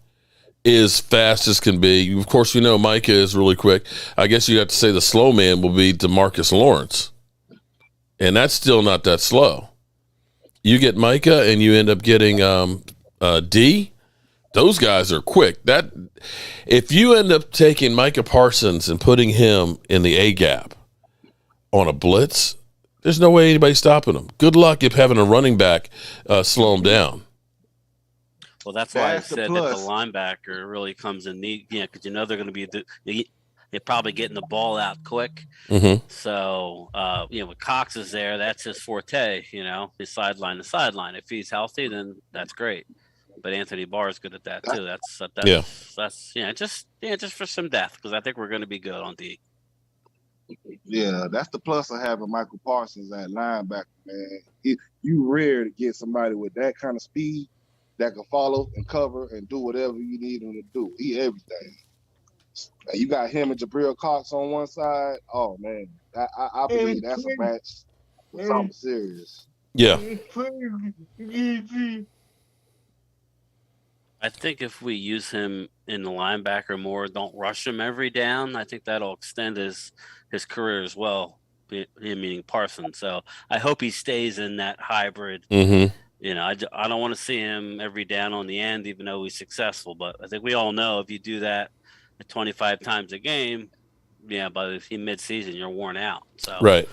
is fast as can be. Of course, we know Micah is really quick. I guess you have to say the slow man will be DeMarcus Lawrence. And that's still not that slow. You get Micah and you end up getting D. Those guys are quick. That if you end up taking Micah Parsons and putting him in the A gap on a blitz, there's no way anybody's stopping him. Good luck if having a running back slow him down. Well, that's why I said that the linebacker really comes in neat, because they're going to be they're probably getting the ball out quick. Mm-hmm. So, with Cox is there, that's his forte. His sideline to sideline. If he's healthy, then that's great. But Anthony Barr is good at that too. That's just for some depth, because I think we're going to be good on D. Yeah, that's the plus of having Michael Parsons at linebacker, man. You rare to get somebody with that kind of speed that can follow and cover and do whatever you need him to do. He everything. And you got him and Jabril Cox on one side. Oh man, I believe that's a match with something serious. Yeah. I think if we use him in the linebacker more, don't rush him every down, I think that'll extend his career as well, meaning Parsons. So I hope he stays in that hybrid. Mm-hmm. I don't want to see him every down on the end, even though he's successful. But I think we all know if you do that 25 times a game, but if he mid-season, you're worn out. So right.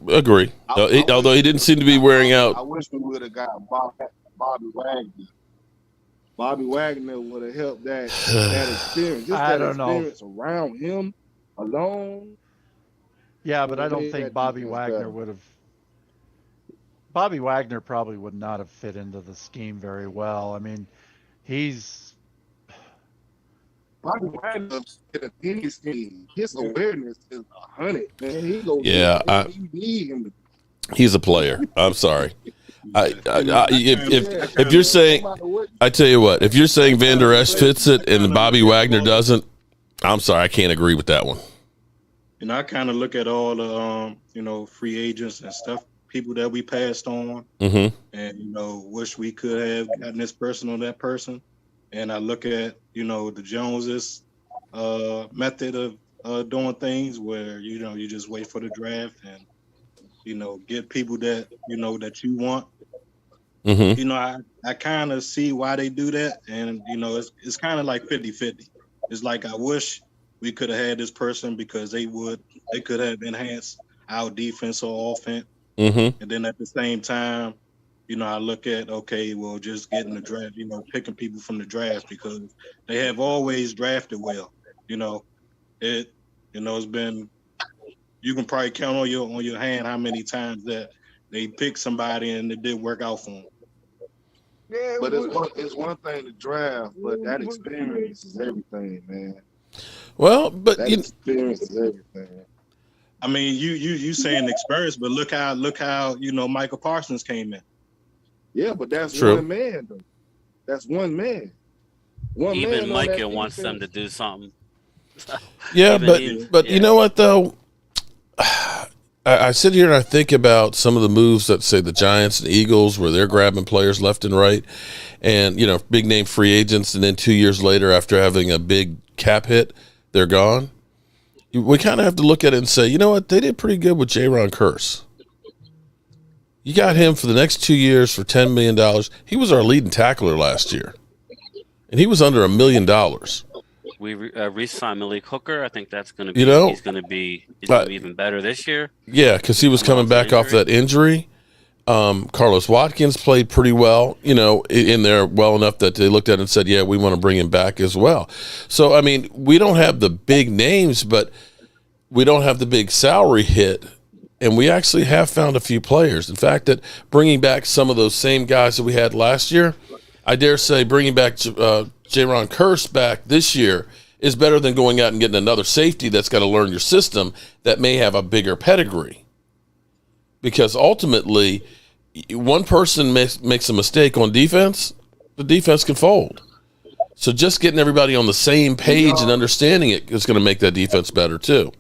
Agree. Although he didn't seem to be wearing out. I wish we would have got Bobby Wagner. Bobby Wagner would have helped that experience. Just that experience around him alone. Yeah, but I don't think Bobby Wagner would have. Bobby Wagner probably would not have fit into the scheme very well. I mean, Bobby Wagner in any scheme. His awareness is 100, man. He goes. Yeah, you need him to. He's a player. I'm sorry. If you're saying, I tell you what, if you're saying Van Der Esch fits it and Bobby Wagner doesn't, I'm sorry, I can't agree with that one. I kind of look at all the free agents and stuff, people that we passed on, mm-hmm. and wish we could have gotten this person or that person. And I look at the Joneses method of doing things, where you just wait for the draft and get people that that you want. Mm-hmm. I kind of see why they do that, and it's kind of like 50-50. It's like I wish we could have had this person because they could have enhanced our defense or offense. Mm-hmm. And then at the same time, I look at, just getting the draft, picking people from the draft, because they have always drafted well. It's been, you can probably count on your hand how many times that they picked somebody and it didn't work out for them. Yeah, but it's one thing to draft, but that experience is everything, man. Well, but that experience is everything. I mean, you saying experience, but look how Michael Parsons came in. Yeah, but that's true. One man, though. That's one man. Even Micah wants them to do something. Yeah, but you know what though? I sit here and I think about some of the moves that, say, the Giants and Eagles, where they're grabbing players left and right, and big name free agents, and then 2 years later, after having a big cap hit, they're gone. We kind of have to look at it and say, you know what? They did pretty good with Jaron Kearse. You got him for the next 2 years for $10 million. He was our leading tackler last year, and he was under $1 million. We re-signed Malik Hooker. I think that's going to be. He's going to be even better this year. Yeah, because he was coming back off that injury. Carlos Watkins played pretty well, in there well enough that they looked at it and said, yeah, we want to bring him back as well. So, I mean, we don't have the big names, but we don't have the big salary hit, and we actually have found a few players. In fact, that bringing back some of those same guys that we had last year, I dare say bringing back Jaron Kearse back this year is better than going out and getting another safety that's got to learn your system that may have a bigger pedigree. Because ultimately, one person makes a mistake on defense, the defense can fold. So just getting everybody on the same page and understanding it is going to make that defense better too.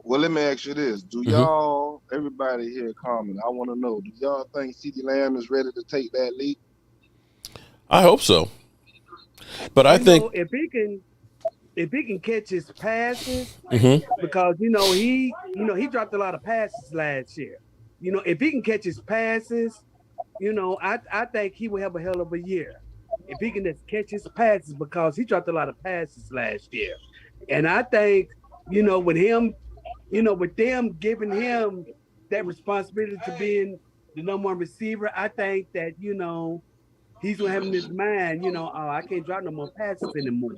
Well, let me ask you this. Do y'all, everybody here comment, I want to know, do y'all think CeeDee Lamb is ready to take that leap? I hope so. But I think if he can catch his passes, because he dropped a lot of passes last year. If he can catch his passes, I think he will have a hell of a year. If he can just catch his passes, because he dropped a lot of passes last year. And I think, with him, with them giving him that responsibility to being the number one receiver, I think that, he's gonna have in his mind, I can't drop no more passes anymore.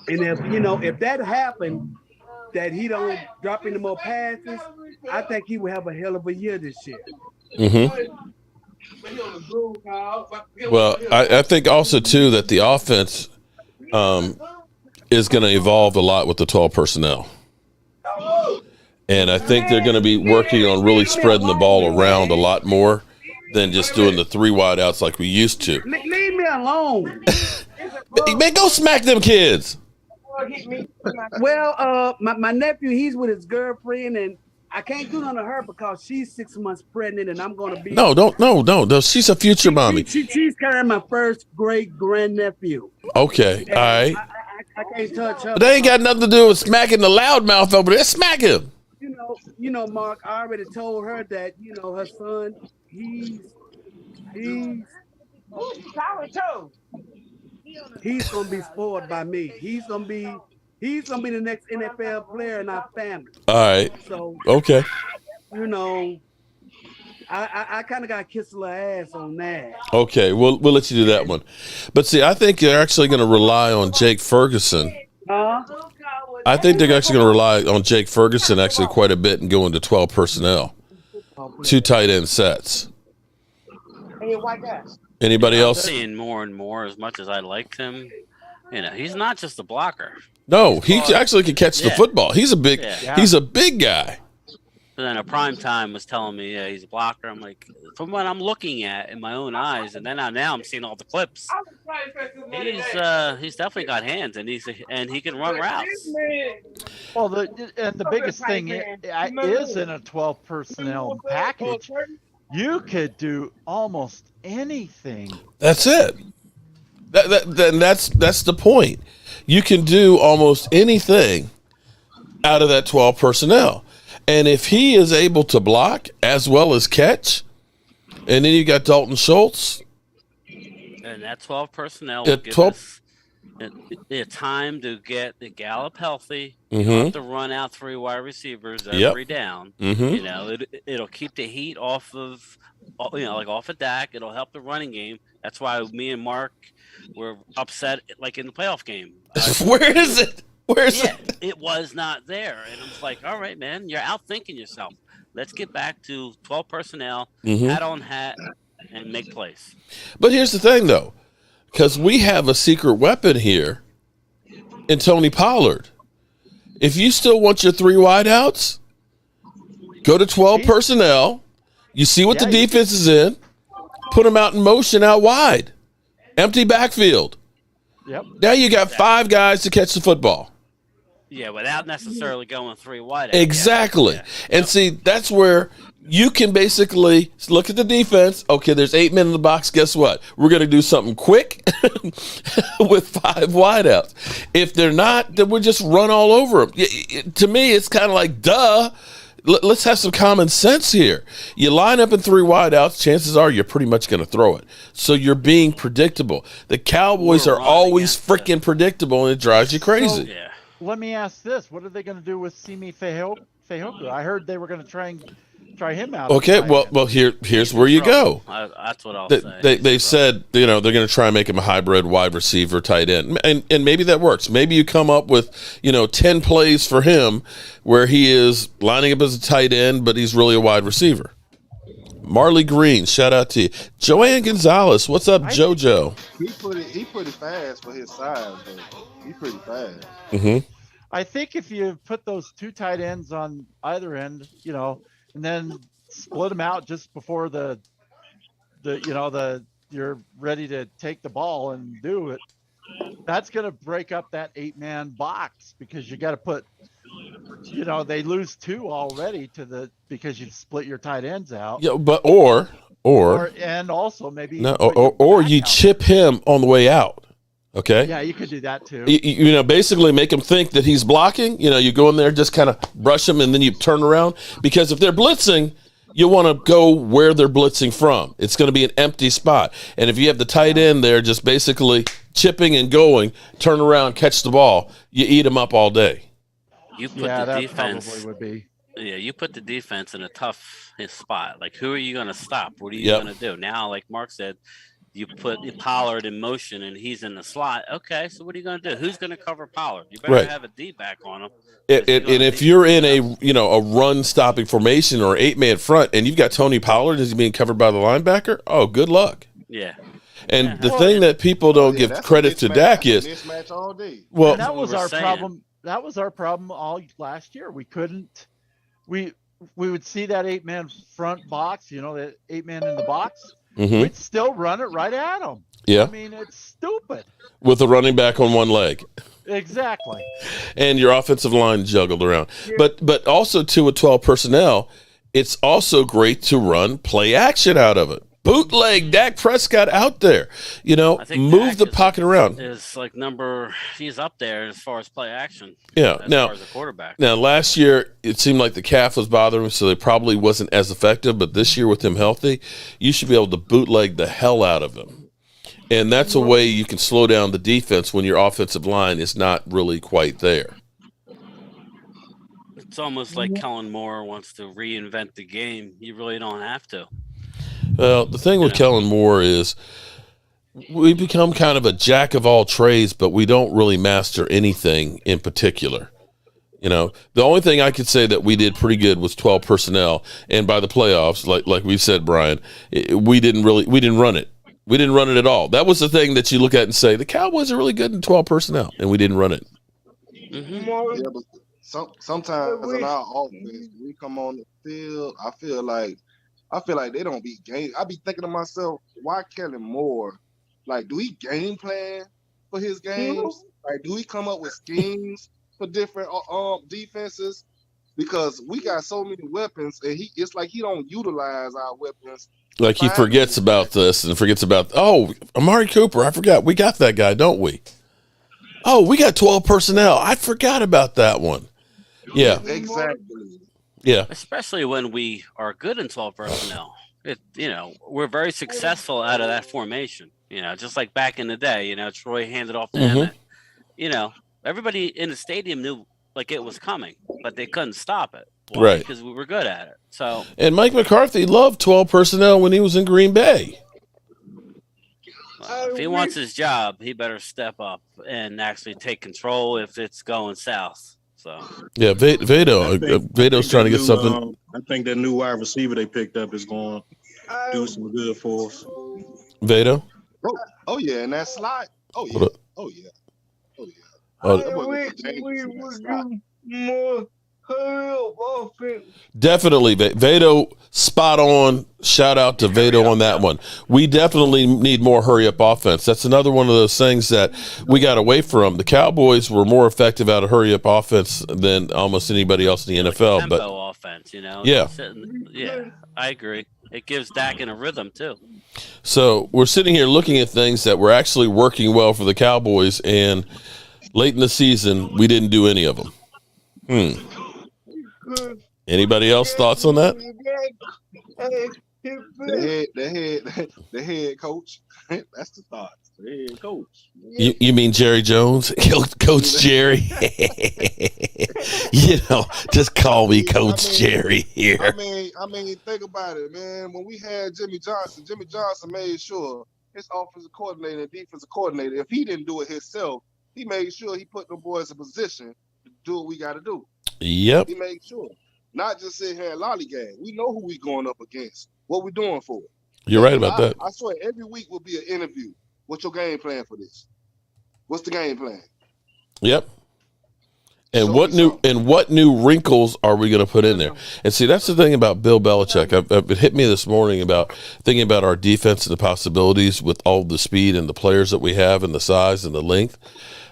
And if that happened, that he don't drop any more passes, I think he will have a hell of a year this year. Well, I think also too that the offense is going to evolve a lot with the 12 personnel. And I think they're going to be working on really spreading the ball around a lot more than just doing the 3 wideouts like we used to. Leave me alone. Man, go smack them kids. Well, my nephew, he's with his girlfriend, and I can't do nothing to her because she's 6 months pregnant, and I'm going to be... No. She's a future mommy. She's carrying my first great-grandnephew. Okay, all right. I can't touch her. But they ain't got nothing to do with smacking the loudmouth over there. Smack him. Mark, I already told her that, her son, he's gonna be spoiled by me. He's gonna be the next NFL player in our family. All right. So okay. I kind of got to kiss a little ass on that. Okay, we'll let you do that one. But see, I think they're actually going to rely on Jake Ferguson. I think they're actually going to rely on Jake Ferguson actually quite a bit and go into 12 personnel. 2 tight end sets. Anybody else? I'm seeing more and more, as much as I like him. He's not just a blocker. No, he actually can catch the football. He's a big guy. And then a prime time was telling me, he's a blocker. I'm like, from what I'm looking at in my own eyes, and then now I'm seeing all the clips. He's definitely got hands, and he can run routes. Well, the biggest thing is in a 12 personnel package, you could do almost anything. That's it. That's the point. You can do almost anything out of that 12 personnel. And if he is able to block as well as catch, and then you got Dalton Schultz. And that 12 personnel will give us the time to get the Gallup healthy. You don't have to run out 3 wide receivers every down. It'll keep the heat off of, off of Dak. It'll help the running game. That's why me and Mark were upset, like in the playoff game. Where is it? Where's it? It was not there. And I'm like, all right, man, you're outthinking yourself. Let's get back to 12 personnel, hat on hat, and make plays. But here's the thing, though, because we have a secret weapon here in Tony Pollard. If you still want your 3 wideouts, go to 12 personnel. You see what the defense is in. Put them out in motion out wide. Empty backfield. Yep. Now you got 5 guys to catch the football. Yeah, without necessarily going 3 wide. Exactly. Yeah. And see, that's where you can basically look at the defense. Okay, there's 8 men in the box. Guess what? We're going to do something quick with 5 wideouts. If they're not, then we'll just run all over them. To me, it's kind of like, duh. Let's have some common sense here. You line up in 3 wideouts, chances are you're pretty much going to throw it. So you're being predictable. The Cowboys are always freaking predictable, and it drives you crazy. Let me ask this. What are they going to do with Simi Fehoko? I heard they were going to try and try him out. Okay, well, here's where you go. That's what I'll say. They said, they're going to try and make him a hybrid wide receiver, tight end, and maybe that works. Maybe you come up with 10 plays for him where he is lining up as a tight end, but he's really a wide receiver. Marley Green, shout out to you. Joanne Gonzalez, what's up, JoJo? He pretty fast for his size, though. He's pretty fast. Mm-hmm. I think if you put those two tight ends on either end, and then split them out just before you're ready to take the ball and do it, that's going to break up that 8-man box, because you got to put, they lose 2 already because you've split your tight ends out. Yeah, but or and also maybe or you chip him on the way out. Okay. Yeah, you could do that too. Basically make him think that he's blocking. You go in there, just kind of brush him, and then you turn around, because if they're blitzing, you want to go where they're blitzing from. It's going to be an empty spot. And if you have the tight end there just basically chipping and going, turn around, catch the ball, you eat them up all day. You put the defense probably would be. Yeah, you put the defense in a tough spot. Like, who are you going to stop? What are you going to do? Now, like Mark said, you put Pollard in motion and he's in the slot. Okay, so what are you going to do? Who's going to cover Pollard? You better have a D back on him. And if you're in a run stopping formation or 8-man front and you've got Tony Pollard, is he being covered by the linebacker? Oh, good luck. Yeah. And the thing that people don't give credit to Dak is, mismatch all day. Well, and that was our problem. That was our problem all last year. We couldn't. We would see that 8-man front box. That 8-man in the box. Mm-hmm. We'd still run it right at them. Yeah. I mean, it's stupid. With a running back on one leg. Exactly. And your offensive line juggled around. Yeah. But also, too, with 12 personnel, it's also great to run play action out of it. Bootleg Dak Prescott out there. Move the pocket around. He's up there as far as play action. Yeah. As far as a quarterback. Now, last year, it seemed like the calf was bothering him, so they probably wasn't as effective. But this year, with him healthy, you should be able to bootleg the hell out of him. And that's a way you can slow down the defense when your offensive line is not really quite there. It's almost like Kellen Moore wants to reinvent the game. You really don't have to. Well, the thing with Kellen Moore is we become kind of a jack of all trades, but we don't really master anything in particular. The only thing I could say that we did pretty good was 12 personnel, and by the playoffs, like we said, Brian, we didn't run it. We didn't run it at all. That was the thing that you look at and say the Cowboys are really good in 12 personnel, and we didn't run it. Mm-hmm. Yeah, but sometimes in our offense, we come on the field. I feel like they don't be game. I be thinking to myself, why Kellen Moore? Like, do he game plan for his games? Like, do he come up with schemes for different defenses? Because we got so many weapons, and it's like he don't utilize our weapons. Like he forgets about this and forgets about, Amari Cooper. I forgot. We got that guy, don't we? Oh, we got 12 personnel. I forgot about that one. Yeah. Exactly. Yeah. Especially when we are good in 12 personnel. We're very successful out of that formation. Just like back in the day, Troy handed off to Emmett. Everybody in the stadium knew like it was coming, but they couldn't stop it. Why? Right. Because we were good at it. So. And Mike McCarthy loved 12 personnel when he was in Green Bay. If he wants his job, he better step up and actually take control if it's going south. So. Yeah, Vado's trying to get something. I think that new wide receiver they picked up is going to do some good for us. Vado? Oh yeah, and that slot. Oh yeah. Oh yeah. Oh yeah. More hurry up offense. Definitely, Vado, spot on. Shout out to Vado on that one. We definitely need more hurry up offense. That's another one of those things that we got away from. The Cowboys were more effective out of hurry up offense than almost anybody else in the NFL. Tempo but offense, Yeah, I agree. It gives Dak in a rhythm too. So we're sitting here looking at things that were actually working well for the Cowboys, and late in the season, we didn't do any of them. Anybody else thoughts on that? The head coach. That's the thought. Hey, coach. You mean Jerry Jones? Coach Jerry? Just call me Coach Jerry here. I mean, think about it, man. When we had Jimmy Johnson made sure his offensive coordinator and defensive coordinator, if he didn't do it himself, he made sure he put them boys in position to do what we got to do. Yep. He made sure. Not just sit here and lollygag. We know who we going up against. What we doing for it. You're right about that. I swear, every week will be an interview. What's your game plan for this? What's the game plan? Yep. And what new wrinkles are we going to put in there? And see, that's the thing about Bill Belichick. It hit me this morning about thinking about our defense and the possibilities with all the speed and the players that we have and the size and the length,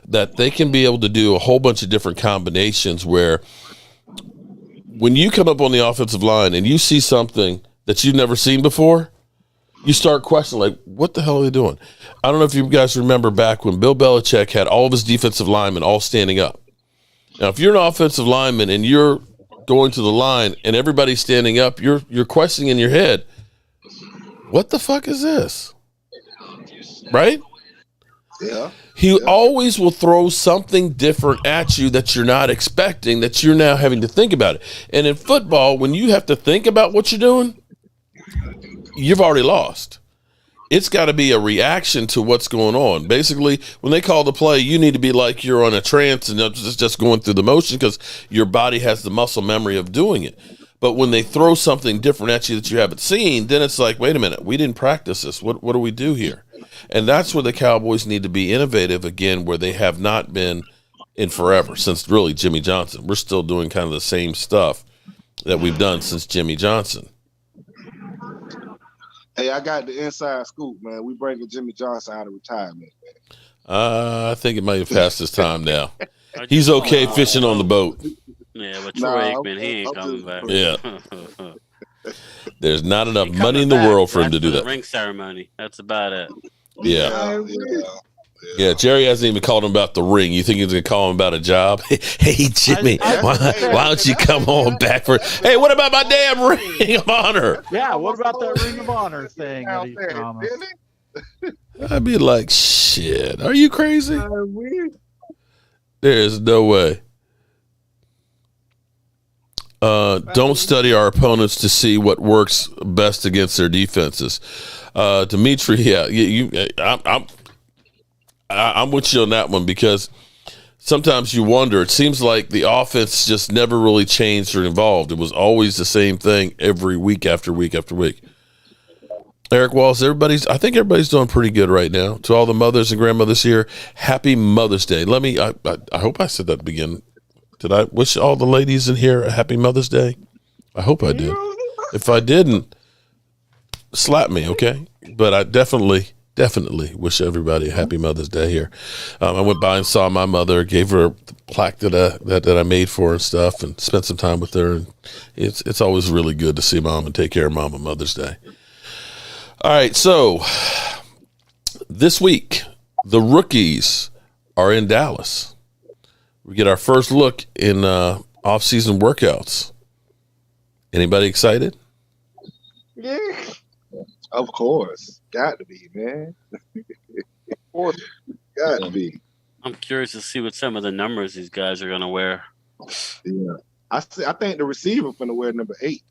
that they can be able to do a whole bunch of different combinations where when you come up on the offensive line and you see something that you've never seen before, you start questioning, like, what the hell are they doing? I don't know if you guys remember back when Bill Belichick had all of his defensive linemen all standing up. Now, if you're an offensive lineman and you're going to the line and everybody's standing up, you're questioning in your head, what the fuck is this? Right? Yeah. He always will throw something different at you that you're not expecting, that you're now having to think about it. And in football, when you have to think about what you're doing, you've already lost. It's got to be a reaction to what's going on. Basically, when they call the play, you need to be like you're on a trance and just going through the motion because your body has the muscle memory of doing it. But when they throw something different at you that you haven't seen, then it's like, wait a minute, we didn't practice this. What do we do here? And that's where the Cowboys need to be innovative again, where they have not been in forever, since really Jimmy Johnson. We're still doing kind of the same stuff that we've done since Jimmy Johnson. Hey, I got the inside scoop, man. We bringing Jimmy Johnson out of retirement, man. I think it might have passed his time now. He's okay fishing on the boat. Yeah, but Troy Aikman, he ain't coming back. Yeah. There's not enough money in the world for him to do that. Ring ceremony. That's about it. Yeah, Jerry hasn't even called him about the ring. You think he's going to call him about a job? Hey, Jimmy, why don't you come on back for – hey, what about my damn ring of honor? Yeah, what about that ring of honor thing that he promised? I'd be like, shit, are you crazy? There's no way. Don't study our opponents to see what works best against their defenses. Dimitri, I'm with you on that one because sometimes you wonder. It seems like the offense just never really changed or evolved. It was always the same thing every week after week after week. Eric Walls, I think everybody's doing pretty good right now. To all the mothers and grandmothers here, happy Mother's Day. I hope I said that at the beginning. Did I wish all the ladies in here a happy Mother's Day? I hope I did. If I didn't, slap me, okay? But I definitely wish everybody a happy Mother's Day here. I went by and saw my mother, gave her the plaque that I made for her and stuff, and spent some time with her. And it's always really good to see Mom and take care of Mom on Mother's Day. All right, so this week, the rookies are in Dallas. We get our first look in off-season workouts. Anybody excited? Yeah. Of course. Got to be, man. Of course. Got to be. I'm curious to see what some of the numbers these guys are going to wear. Yeah. I think the receiver finna wear number 8.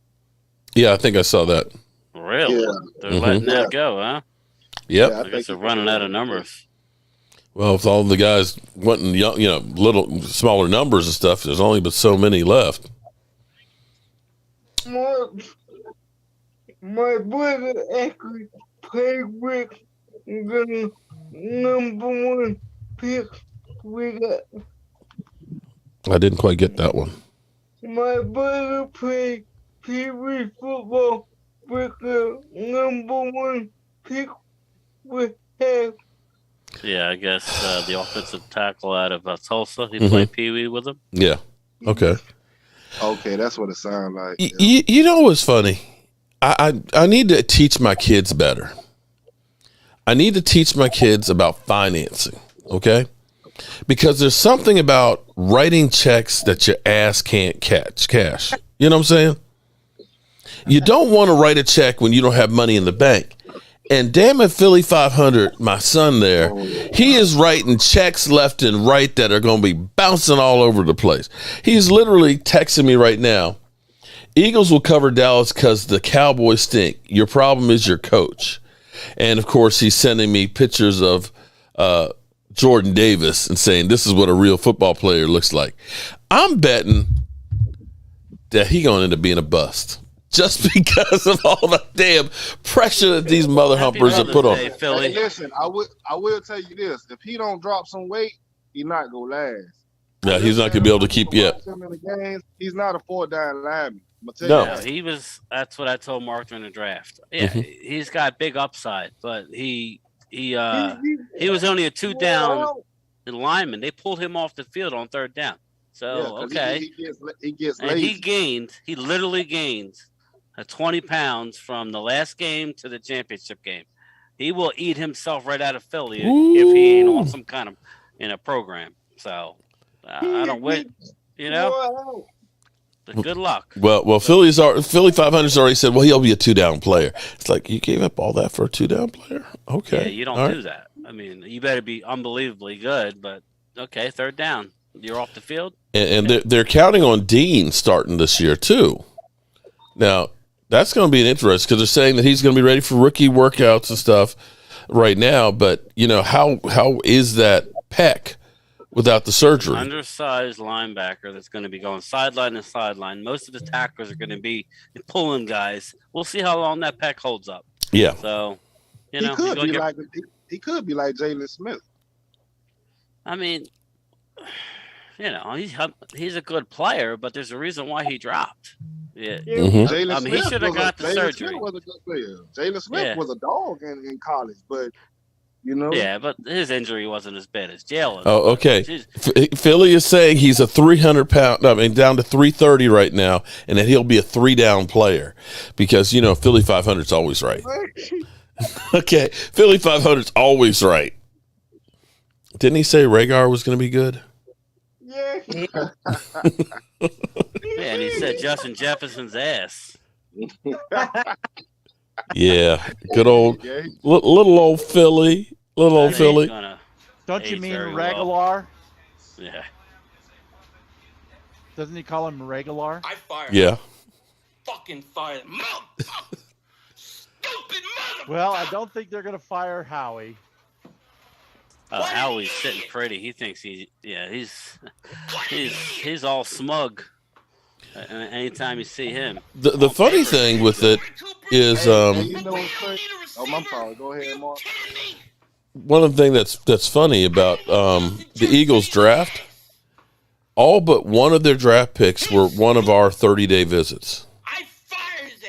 Yeah, I think I saw that. Really? Yeah. They're letting that go, huh? Yep. I guess they're running out of numbers. Well, with all the guys wanting little smaller numbers and stuff, there's only but so many left. My brother actually played with the number 1 pick we got. I didn't quite get that one. My brother played Pee Wee football with the number 1 pick we have. Yeah, I guess the offensive tackle out of Tulsa, he played Pee Wee with him. Yeah. Okay. Okay, that's what it sounds like. You know what's funny? I need to teach my kids better. I need to teach my kids about financing, okay? Because there's something about writing checks that your ass can't cash. You know what I'm saying? You don't want to write a check when you don't have money in the bank. And damn it, Philly 500, my son there, he is writing checks left and right that are going to be bouncing all over the place. He's literally texting me right now. Eagles will cover Dallas because the Cowboys stink. Your problem is your coach. And, of course, he's sending me pictures of Jordan Davis and saying this is what a real football player looks like. I'm betting that he's going to end up being a bust. Just because of all the damn pressure that these mother humpers have put on. Hey, listen, I will tell you this: if he don't drop some weight, he's not gonna last. Yeah, he's not gonna be able to keep yet. He's not a 4-down lineman. No, he was. That's what I told Mark during the draft. Yeah, he's got big upside, but he was only a 2-down lineman. They pulled him off the field on 3rd down. So okay, he gets and lazy. he literally gained 20 pounds from the last game to the championship game. He will eat himself right out of Philly if he ain't on some kind of program. So I don't wait, but good luck. Well, Philly 500's already said, well, he'll be a 2-down player. It's like you gave up all that for a 2-down player. Okay, Yeah, you don't do that. I mean, you better be unbelievably good, but okay, 3rd down, you're off the field. And they're counting on Dean starting this year too. Now, that's going to be an interest because they're saying that he's going to be ready for rookie workouts and stuff right now. But, how is that pec without the surgery? Undersized linebacker that's going to be going sideline to sideline. Most of the tacklers are going to be pulling guys. We'll see how long that pec holds up. Yeah. So, he could be like Jalen Smith. I mean, he's a good player, but there's a reason why he dropped. Yeah, he should have got the surgery. Smith was a good player. Jalen Smith was a dog in college, but Yeah, but his injury wasn't as bad as Jalen. Oh, okay. Philly is saying he's a 300-pound. I mean, down to 330 right now, and that he'll be a 3-down player because Philly 500's always right. Okay, Philly 500's always right. Didn't he say Rhaegar was going to be good? Yeah, and he said Justin Jefferson's ass. Yeah, good old little old Philly, Philly. Don't you mean Regular? Yeah. Doesn't he call him Regular? I fire. Yeah. Fucking fire. Stupid mother. Well, I don't think they're gonna fire Howie. Howie's sitting pretty. He thinks he's all smug. Anytime you see him. The funny thing with it is, I'm sorry. Go ahead, Mark. One of the things that's funny about the Eagles draft, all but one of their draft picks were one of our 30-day visits.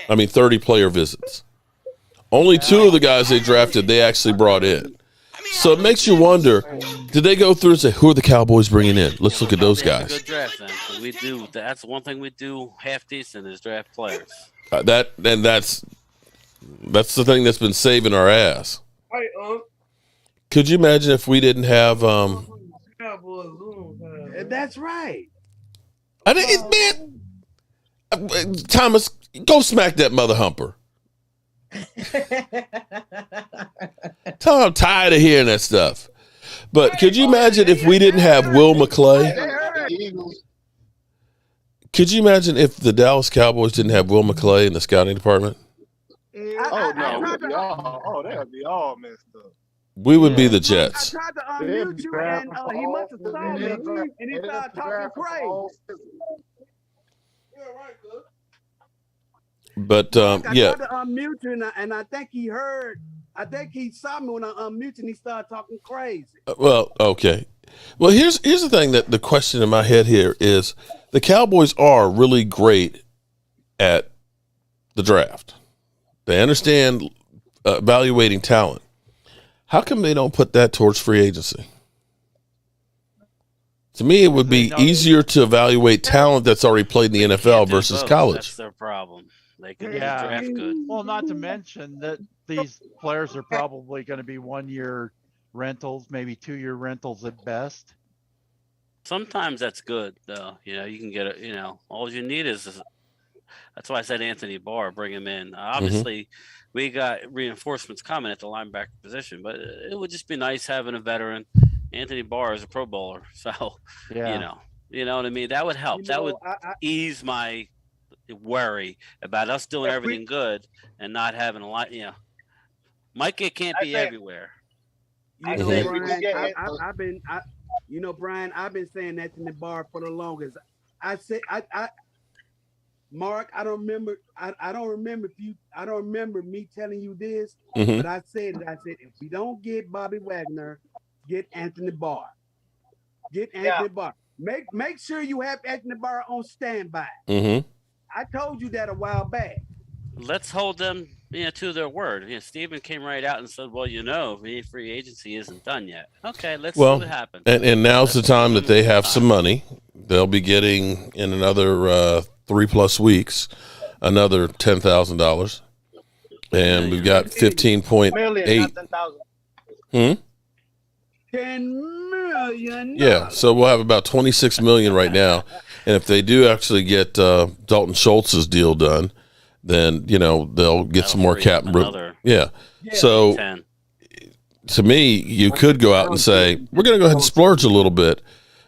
30-player visits. Only 2 of the guys they drafted, they actually brought in. So it makes you wonder, did they go through and say, who are the Cowboys bringing in? Let's look at those guys. Good draft, then. We do. That's one thing we do half decent is draft players. That's the thing that's been saving our ass. Could you imagine if we didn't have That's right. Thomas, go smack that mother humper. Tell him I'm tired of hearing that stuff. But could you imagine if we didn't have Will McClay? Could you imagine if the Dallas Cowboys didn't have Will McClay in the scouting department? That'd be all messed up. We would be the Jets. I tried to unmute you, and he must have saw me, and he started talking crazy. But I tried to unmute you, and I think he heard. I think he saw me when I unmuted, and he started talking crazy. Well, okay. Well, here's the thing that the question in my head here is the Cowboys are really great at the draft. They understand evaluating talent. How come they don't put that towards free agency? To me, it would be easier to evaluate talent that's already played in the NFL versus college. That's their problem. They can draft good. Well, not to mention that these players are probably going to be 1-year rentals, maybe 2-year rentals at best. Sometimes that's good, though. You can get it. All you need is that's why I said Anthony Barr, bring him in. Obviously, we got reinforcements coming at the linebacker position, but it would just be nice having a veteran. Anthony Barr is a Pro Bowler, so you know what I mean. That would help. That would ease my worry about us doing everything good and not having a lot. Mike, it can't be everywhere. You know, Brian, I've been saying Anthony Barr for the longest. I said, Mark, I don't remember me telling you this, but I said if we don't get Bobby Wagner, get Anthony Barr. Get Anthony Barr. Make sure you have Anthony Barr on standby. I told you that a while back. Let's hold them, to their word. Steven came right out and said, "Well, free agency isn't done yet." Okay, let's see what happens. And now's the time that they have some money. They'll be getting in another 3+ weeks another $10,000, and we've got 15.8. 10 million. Yeah, so we'll have about 26 million right now, and if they do actually get Dalton Schultz's deal done, then they'll get some more cap. So to me, you could go out and say, we're going to go ahead and splurge a little bit.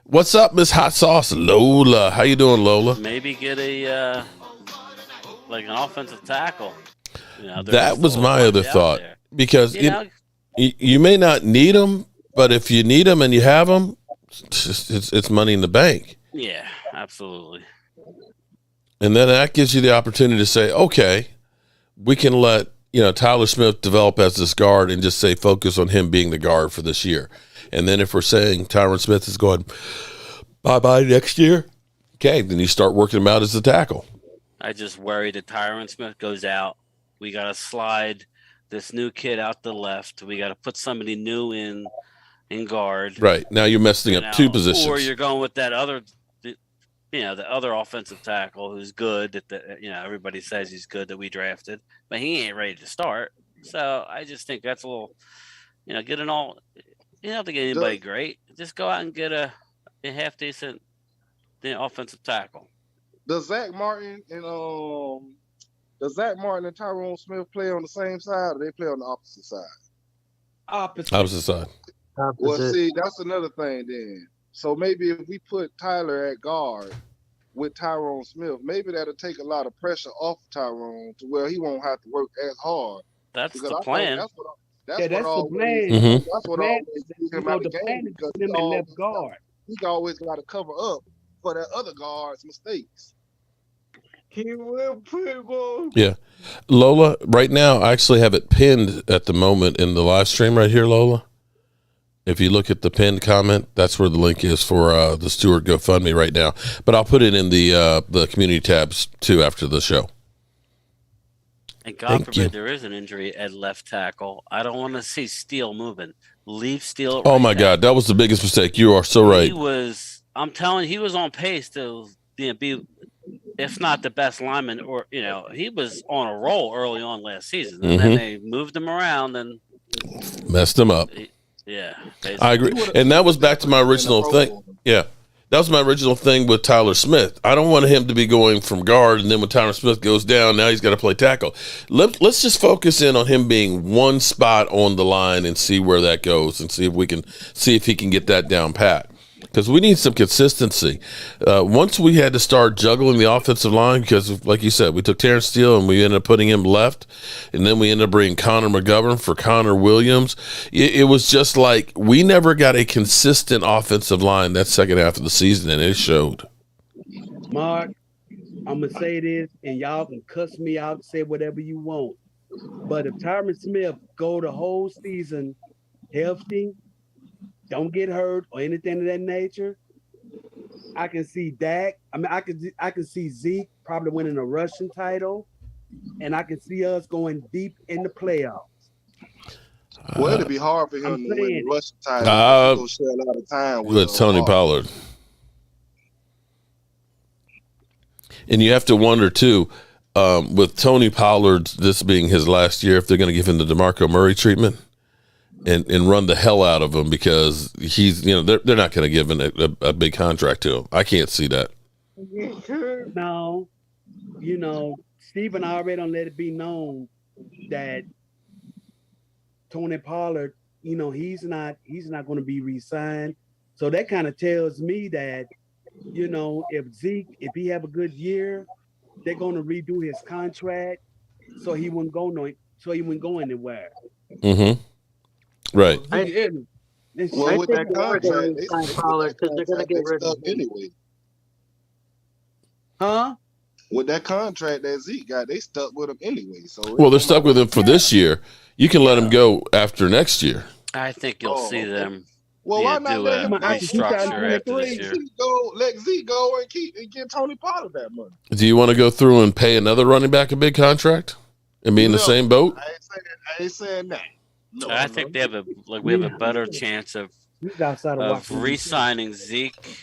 What's up, Miss Hot Sauce? Lola. How you doing, Lola? Maybe get an offensive tackle. That was my other thought. Because you may not need them, but if you need them and you have them, it's money in the bank. Yeah, absolutely. And then that gives you the opportunity to say, okay, we can let Tyler Smith develop as this guard and just say focus on him being the guard for this year. And then if we're saying Tyron Smith is going bye-bye next year, okay, then you start working him out as the tackle. I just worry that Tyron Smith goes out. We got to slide this new kid out the left. We got to put somebody new in guard. Right. Now you're messing up two positions. Or you're going with that other the other offensive tackle who's good that everybody says he's good that we drafted, but he ain't ready to start. So I just think that's a little, get an all. You don't have to get anybody great. Just go out and get a half decent offensive tackle. Does Zach Martin and Tyrone Smith play on the same side, or they play on the opposite side? Opposite side. Well, see, that's another thing then. So maybe if we put Tyler at guard with Tyrone Smith, maybe that'll take a lot of pressure off Tyrone to where he won't have to work as hard. That's the plan. That's the plan. That's what always gets him out of the game, because left guard. He's always got to cover up for that other guard's mistakes. He will put on. Yeah. Lola, right now, I actually have it pinned at the moment in the live stream right here, Lola. If you look at the pinned comment, that's where the link is for the Stewart GoFundMe right now. But I'll put it in the community tabs too after the show. And God forbid there is an injury at left tackle. I don't want to see Steele moving. Leave Steele. Oh my God, that was the biggest mistake. You are so right. I'm telling you, he was on pace to be, if not the best lineman, or he was on a roll early on last season, and then they moved him around and messed him up. Yeah, I agree. And that was back to my original thing. Yeah. That was my original thing with Tyler Smith. I don't want him to be going from guard, and then when Tyler Smith goes down, now he's got to play tackle. Let's just focus in on him being one spot on the line and see where that goes, and see if he can get that down pat. Because we need some consistency. Once we had to start juggling the offensive line, because like you said, we took Terrence Steele and we ended up putting him left, and then we ended up bringing Connor McGovern for Connor Williams. It was just like we never got a consistent offensive line that second half of the season, and it showed. Mark, I'm going to say this, and y'all can cuss me out, say whatever you want. But if Tyron Smith go the whole season healthy, don't get hurt or anything of that nature, I can see Dak. I can see Zeke probably winning a rushing title, and I can see us going deep in the playoffs. Well, it'd be hard for him to win the rushing title. He'll share a lot of time with Tony Pollard. And you have to wonder too, with Tony Pollard, this being his last year, if they're going to give him the DeMarco Murray treatment. And run the hell out of him, because he's, they're not going to give him a big contract to him. I can't see that. No, you know, Stephen already done let it be known that Tony Pollard, you know, he's not going to be re-signed. So that kind of tells me that, you know, if he have a good year, they're going to redo his contract, so he wouldn't go anywhere. Mm-hmm. Right. Well, with that contract, they stuck anyway. Huh? With that contract that Zeke got, they stuck with him anyway. So Well, they're stuck with him for this year. You can let him go after next year. I think you'll see them. Well, why not do let a him restructure after this year? Let Zeke go and get Tony Pollard that money. Do you want to go through and pay another running back a big contract and be in the same boat? I ain't saying that. No, I think we have a better chance of re-signing Zeke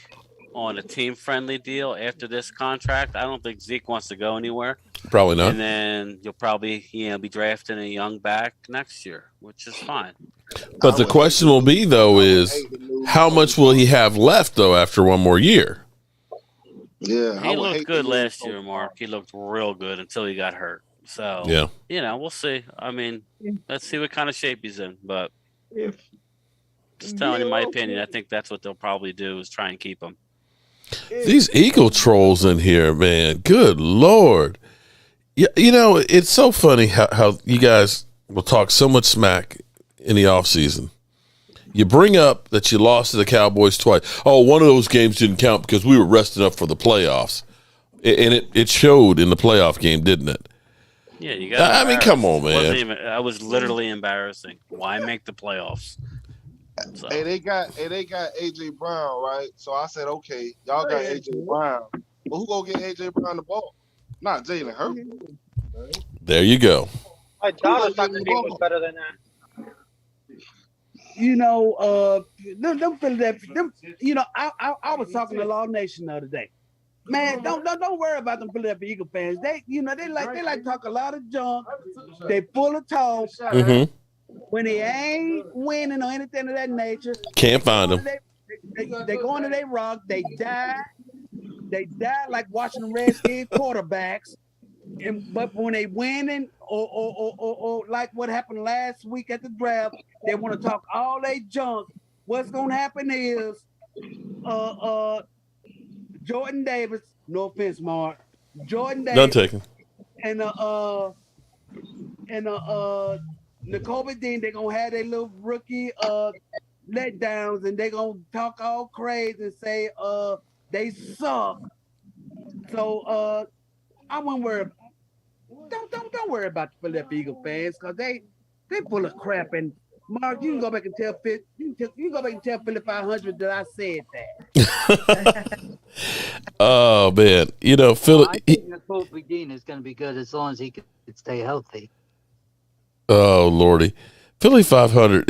on a team-friendly deal after this contract. I don't think Zeke wants to go anywhere. Probably not. And then you'll probably be drafting a young back next year, which is fine. But the question will be, though, is how much will he have left, though, after one more year? Yeah, he looked good last year, Mark. He looked real good until he got hurt. So, yeah, we'll see. I mean, let's see what kind of shape he's in. But just telling you my opinion, I think that's what they'll probably do is try and keep him. These Eagle trolls in here, man. Good Lord. Yeah, you know, it's so funny how you guys will talk so much smack in the offseason. You bring up that you lost to the Cowboys twice. Oh, one of those games didn't count because we were resting up for the playoffs. And it showed in the playoff game, didn't it? Yeah, you got. I mean, come on, man. I was literally embarrassing. Why make the playoffs? So. Hey, they got AJ Brown, right? So I said, okay, y'all got AJ Brown, but who gonna get AJ Brown the ball? Not Jalen Hurts. There you go. My daughter thought the game was better than that. You know, them Philadelphia. You know, I was talking to Law Nation the other day. Man, don't worry about them Philadelphia Eagle fans. They like to talk a lot of junk. They full of talk. Mm-hmm. When they ain't winning or anything of that nature, can't find them. They go into their rock. They die. They die like watching Redskins quarterbacks. But when they winning or like what happened last week at the draft, they want to talk all they junk. What's gonna happen is Jordan Davis, no offense, Mark. Jordan Davis. None taken. And N'Kobe Dean, they're gonna have their little rookie letdowns, and they're gonna talk all crazy and say they suck. So I wouldn't worry. Don't worry about the Philadelphia Eagle fans, because they full of crap. And Mark, you can go back and tell you can go back and tell Philly 500 that I said that. Oh man, you know, Philly. I think N'Kobe Dean is going to be good as long as he can stay healthy. Oh Lordy, Philly 500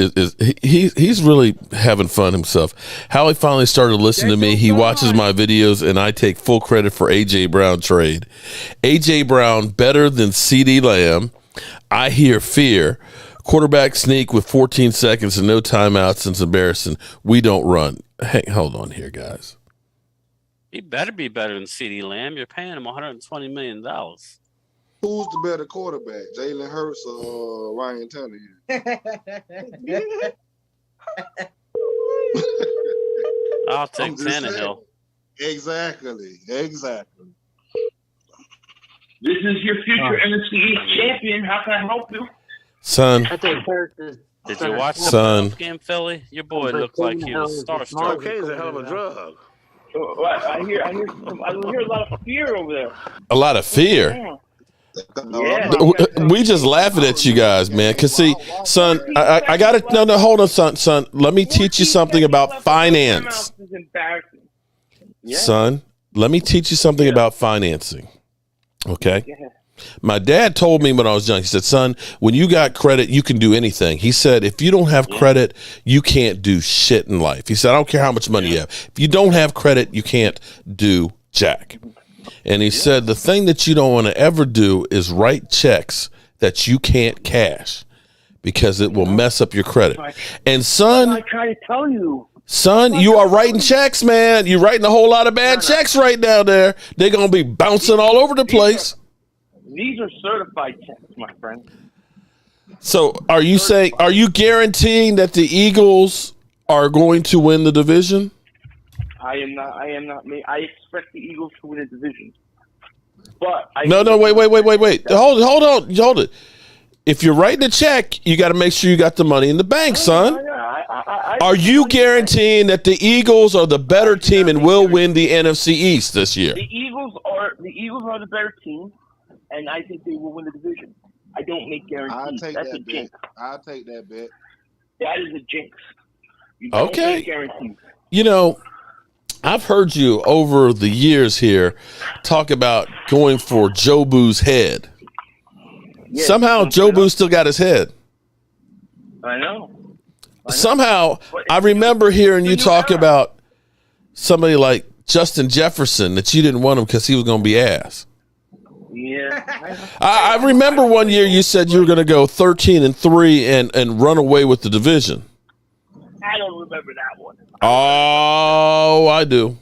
he's really having fun himself. How he finally started listening to me. He watches my videos, and I take full credit for AJ Brown trade. AJ Brown better than CeeDee Lamb. I hear fear. Quarterback sneak with 14 seconds and no timeouts. It's embarrassing. We don't run. Hey, hold on here, guys. He better be better than CeeDee Lamb. You're paying him $120 million. Who's the better quarterback, Jalen Hurts or Ryan Tannehill? I'll take Tannehill. Exactly. This is your future NFC East champion. How can I help you? Son. Did you watch the game, Philly? Your boy looked like he was starstruck. Cocaine's a hell of a drug. I hear a lot of fear over there. A lot of fear. Yeah. We just laughing at you guys, man. Cause see, son, I got it. No, hold on, son. Let me teach you something about finance. Son, let me teach you something about financing. Okay. Yeah. My dad told me when I was young, he said, son, when you got credit, you can do anything. He said, if you don't have credit, you can't do shit in life. He said, I don't care how much money you have. If you don't have credit, you can't do jack. And he said, the thing that you don't want to ever do is write checks that you can't cash, because it will mess up your credit. And son, I try to tell you. Son, you are writing checks, man. You're writing a whole lot of bad checks right now there. They're going to be bouncing all over the place. These are certified checks, my friend. So are you guaranteeing that the Eagles are going to win the division? I am not. I expect the Eagles to win a division. But wait. Hold it. If you're writing a check, you got to make sure you got the money in the bank, son. Are you guaranteeing that the Eagles are the better team and will win the NFC East this year? The Eagles are the better team, and I think they will win the division. I don't make guarantees. That's a jinx. I'll take that bet. That is a jinx. You don't make guarantees. You know, I've heard you over the years here talk about going for Jobu's head. Yeah, somehow Jobu still got his head. I know. Somehow I remember hearing you talk about somebody like Justin Jefferson, that you didn't want him because he was going to be ass. Yeah. I remember one year you said you were going to go 13-3 and run away with the division. I don't remember that one. Oh, I do.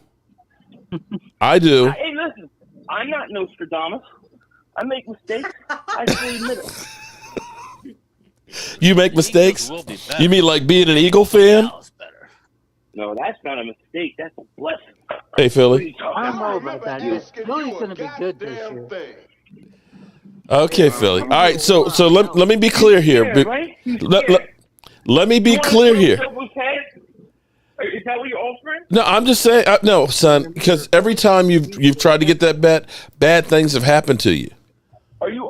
I do. Hey, listen, I'm not Nostradamus. I make mistakes. I fully admit it. You make mistakes? You mean like being an Eagle fan? No, that's not a mistake. That's a blessing. Hey, Philly. I don't know about that. Philly's going to be good this year. Okay, Philly. All right, so let me be clear here. Let me be clear here. Is that what you're offering? No, I'm just saying. No, son, because every time you've tried to get that bet, bad things have happened to you. Are you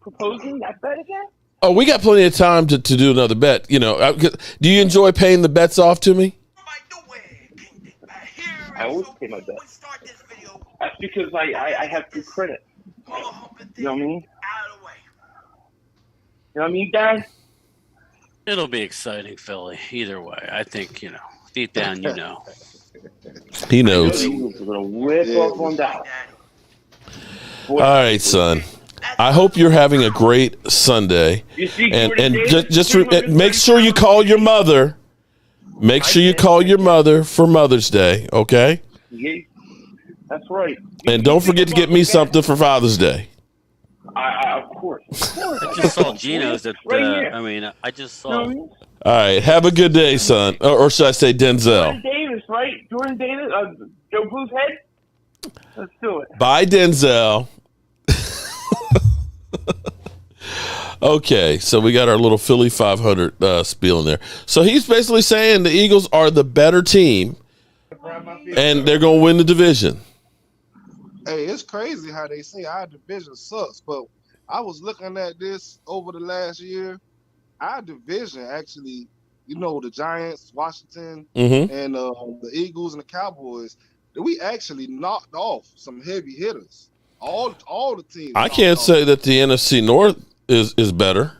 proposing that bet again? Oh, we got plenty of time to do another bet. You know, do you enjoy paying the bets off to me? I always pay my bets. That's because I have good credit. You know what I mean? You know what I mean, Dad? It'll be exciting, Philly. Either way, I think deep down, you know. He knows. All right, son. I hope you're having a great Sunday, and just make sure you call your mother. Make sure you call your mother for Mother's Day, okay? Yeah, that's right. And don't forget to get me something for Father's Day. Of course. I just saw Gino's at. I just saw. All right, have a good day, son, or should I say Denzel? Jordan Davis, right? Jordan Davis, Jobu's head. Let's do it. Bye, Denzel. Okay, so we got our little Philly 500 spiel in there. So he's basically saying the Eagles are the better team, and they're going to win the division. Hey, it's crazy how they say our division sucks, but I was looking at this over the last year. Our division actually, the Giants, Washington, and the Eagles and the Cowboys, we actually knocked off some heavy hitters. All the teams. I can't say that the NFC North is better.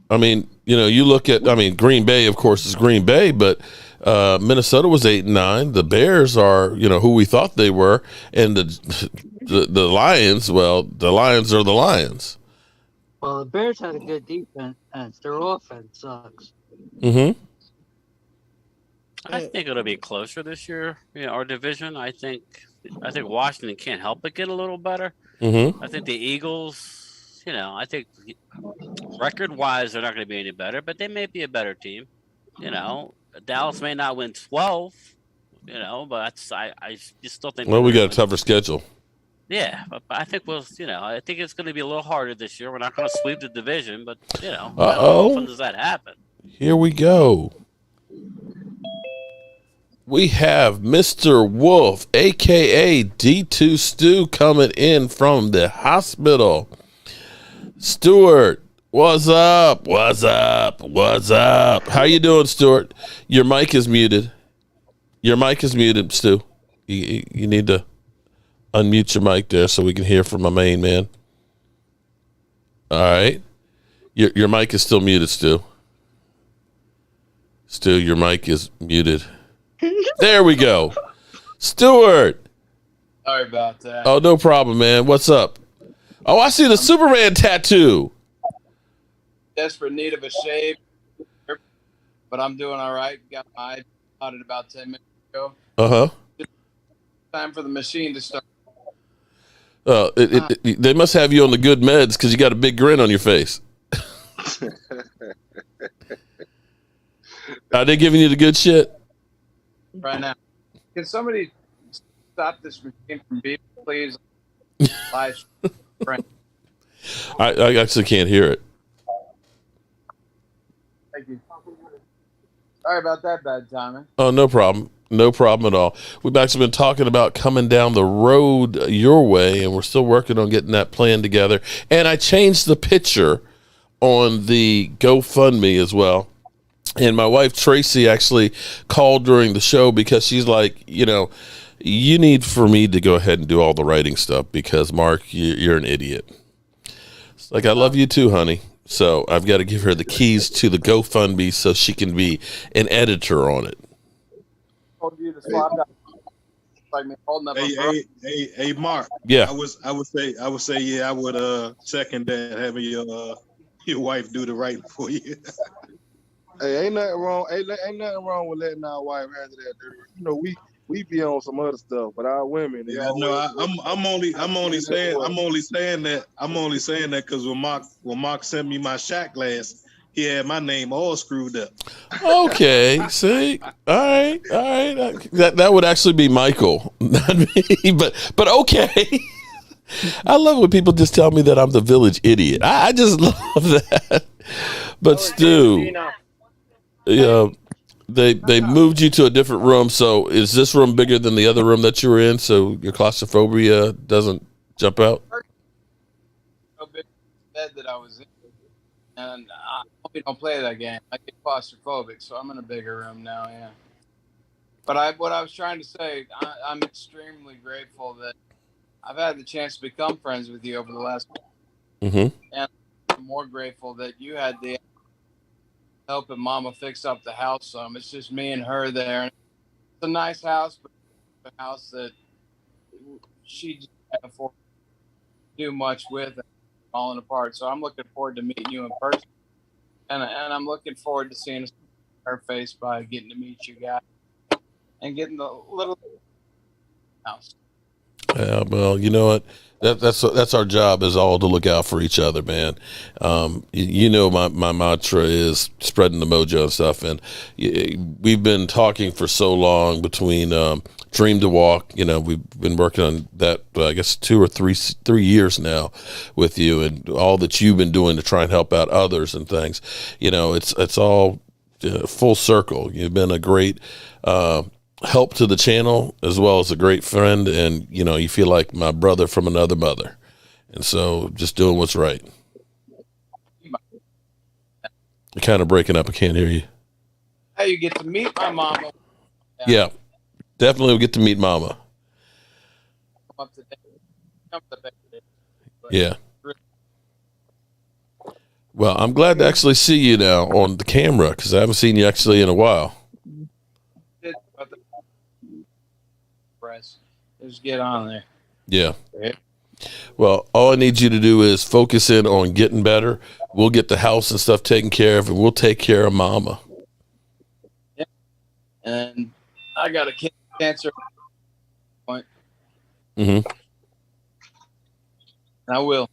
I mean, you look at, Green Bay, of course, is Green Bay, but Minnesota was 8-9. The Bears are, who we thought they were, and the Lions. Well, the Lions are the Lions. Well, the Bears had a good defense, and their offense sucks. Mm-hmm. I think it'll be closer this year. Our division. I think Washington can't help but get a little better. Mm-hmm. I think the Eagles. I think record-wise they're not going to be any better, but they may be a better team. Dallas may not win 12. But I just still think. Well, we got a tougher schedule. Yeah, but I think I think it's going to be a little harder this year. We're not going to sweep the division, but how often does that happen? Here we go. We have Mr. Wolf, a.k.a. D2 Stu, coming in from the hospital. Stuart, what's up? What's up? What's up? How you doing, Stuart? Your mic is muted. Your mic is muted, Stu. You need to unmute your mic there so we can hear from my main man. All right. Your mic is still muted, Stu. Stu, your mic is muted. There we go. Stuart. Sorry about that. Oh, no problem, man. What's up? Oh, I see the Superman tattoo. Desperate need of a shave. but I'm doing all right. Got my eye on it about 10 minutes ago. Time for the machine to start. They must have you on the good meds because you got a big grin on your face. Are they giving you the good shit? Right now. Can somebody stop this machine from beeping, please? Live. I actually can't hear it. Thank you. Sorry about that bad timing. Oh, no problem. No problem at all. We've actually been talking about coming down the road your way, and we're still working on getting that plan together. And I changed the picture on the GoFundMe as well. And my wife, Tracy, actually called during the show because she's like, you need for me to go ahead and do all the writing stuff because, Mark, you're an idiot. It's like, I love you too, honey. So I've got to give her the keys to the GoFundMe so she can be an editor on it. Hey, Mark. Yeah. I would say, yeah, I would second that, having your wife do the writing for you. Hey, ain't nothing wrong. Ain't nothing wrong with letting our wife handle that. We be on some other stuff, but our women. I'm only saying that because when Mark sent me my shot glass, he had my name all screwed up. Okay, see, all right. That would actually be Michael, not me. But okay. I love when people just tell me that I'm the village idiot. I just love that. But Stu, they moved you to a different room. So is this room bigger than the other room that you were in? So your claustrophobia doesn't jump out? No big bed that I was in. And I don't play that game. I get claustrophobic, so I'm in a bigger room now, yeah. But what I was trying to say, I'm extremely grateful that I've had the chance to become friends with you over the last and I'm more grateful that you had the helping Mama fix up the house some. It's just me and her there. It's a nice house, but a house that she just can't afford to do much with and falling apart. So I'm looking forward to meeting you in person. And I'm looking forward to seeing her face by getting to meet you guys and getting the little house. Yeah, well, you know what? That's our job, is all to look out for each other, man. My mantra is spreading the mojo and stuff, and we've been talking for so long between Dream to Walk. We've been working on that, I guess 2 or 3 years now with you, and all that you've been doing to try and help out others and things. It's all full circle. You've been a great help to the channel as well as a great friend, and you feel like my brother from another mother, and so just doing what's right. You're kind of breaking up. I can't hear you. How you get to meet my mama? Yeah, definitely we'll get to meet Mama. Yeah. Well, I'm glad to actually see you now on the camera because I haven't seen you actually in a while. Just get on there. Yeah. Well, all I need you to do is focus in on getting better. We'll get the house and stuff taken care of, and we'll take care of Mama. Yeah. And I got a cancer point. Mm-hmm. I will.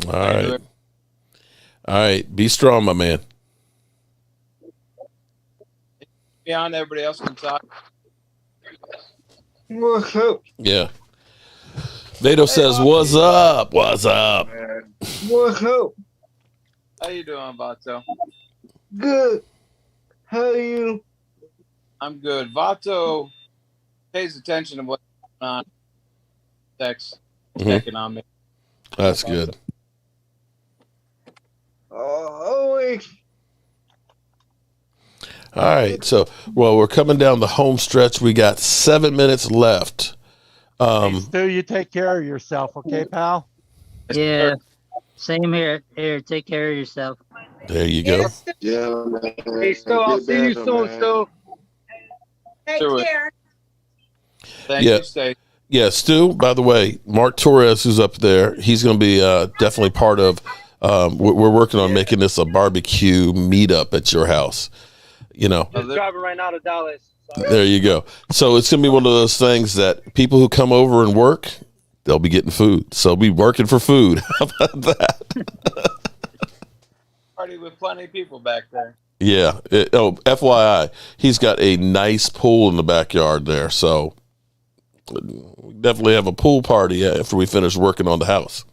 All right. All right. Be strong, my man. Beyond everybody else can talk. What's up? Yeah. Vado says, "What's up? What's up?" What's up? How you doing, Vato? Good. How are you? I'm good. Vato pays attention to what's going on. Checking on me. That's good. Always. All right, so we're coming down the home stretch. We got 7 minutes left. Stu, you take care of yourself, okay, pal? Yeah, same here. Here, take care of yourself. There you go. Yeah, man. Hey, Stu, I'll see you soon, Stu. Take care. Thank you, Stacey. Yeah, Stu, by the way, Mark Torres, who's up there, he's going to be definitely part of, we're working on making this a barbecue meetup at your house. You know, just driving right now to Dallas. So. There you go. So it's going to be one of those things that people who come over and work, they'll be getting food. So be working for food. How about that? Party with plenty of people back there. Yeah. FYI, he's got a nice pool in the backyard there. So we definitely have a pool party after we finish working on the house.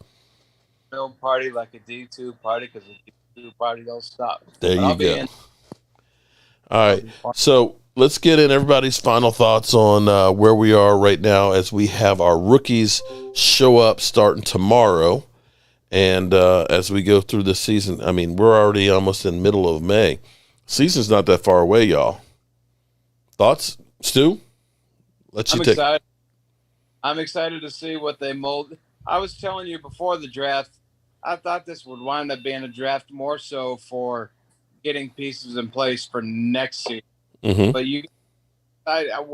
Real party like a D2 party because the D2 party don't stop. There you go. All right. So let's get in everybody's final thoughts on where we are right now as we have our rookies show up starting tomorrow. And as we go through this season, I mean, we're already almost in the middle of May. Season's not that far away, y'all. Thoughts, Stu? I'm excited to see what they mold. I was telling you before the draft, I thought this would wind up being a draft more so for getting pieces in place for next season. Mm-hmm. But I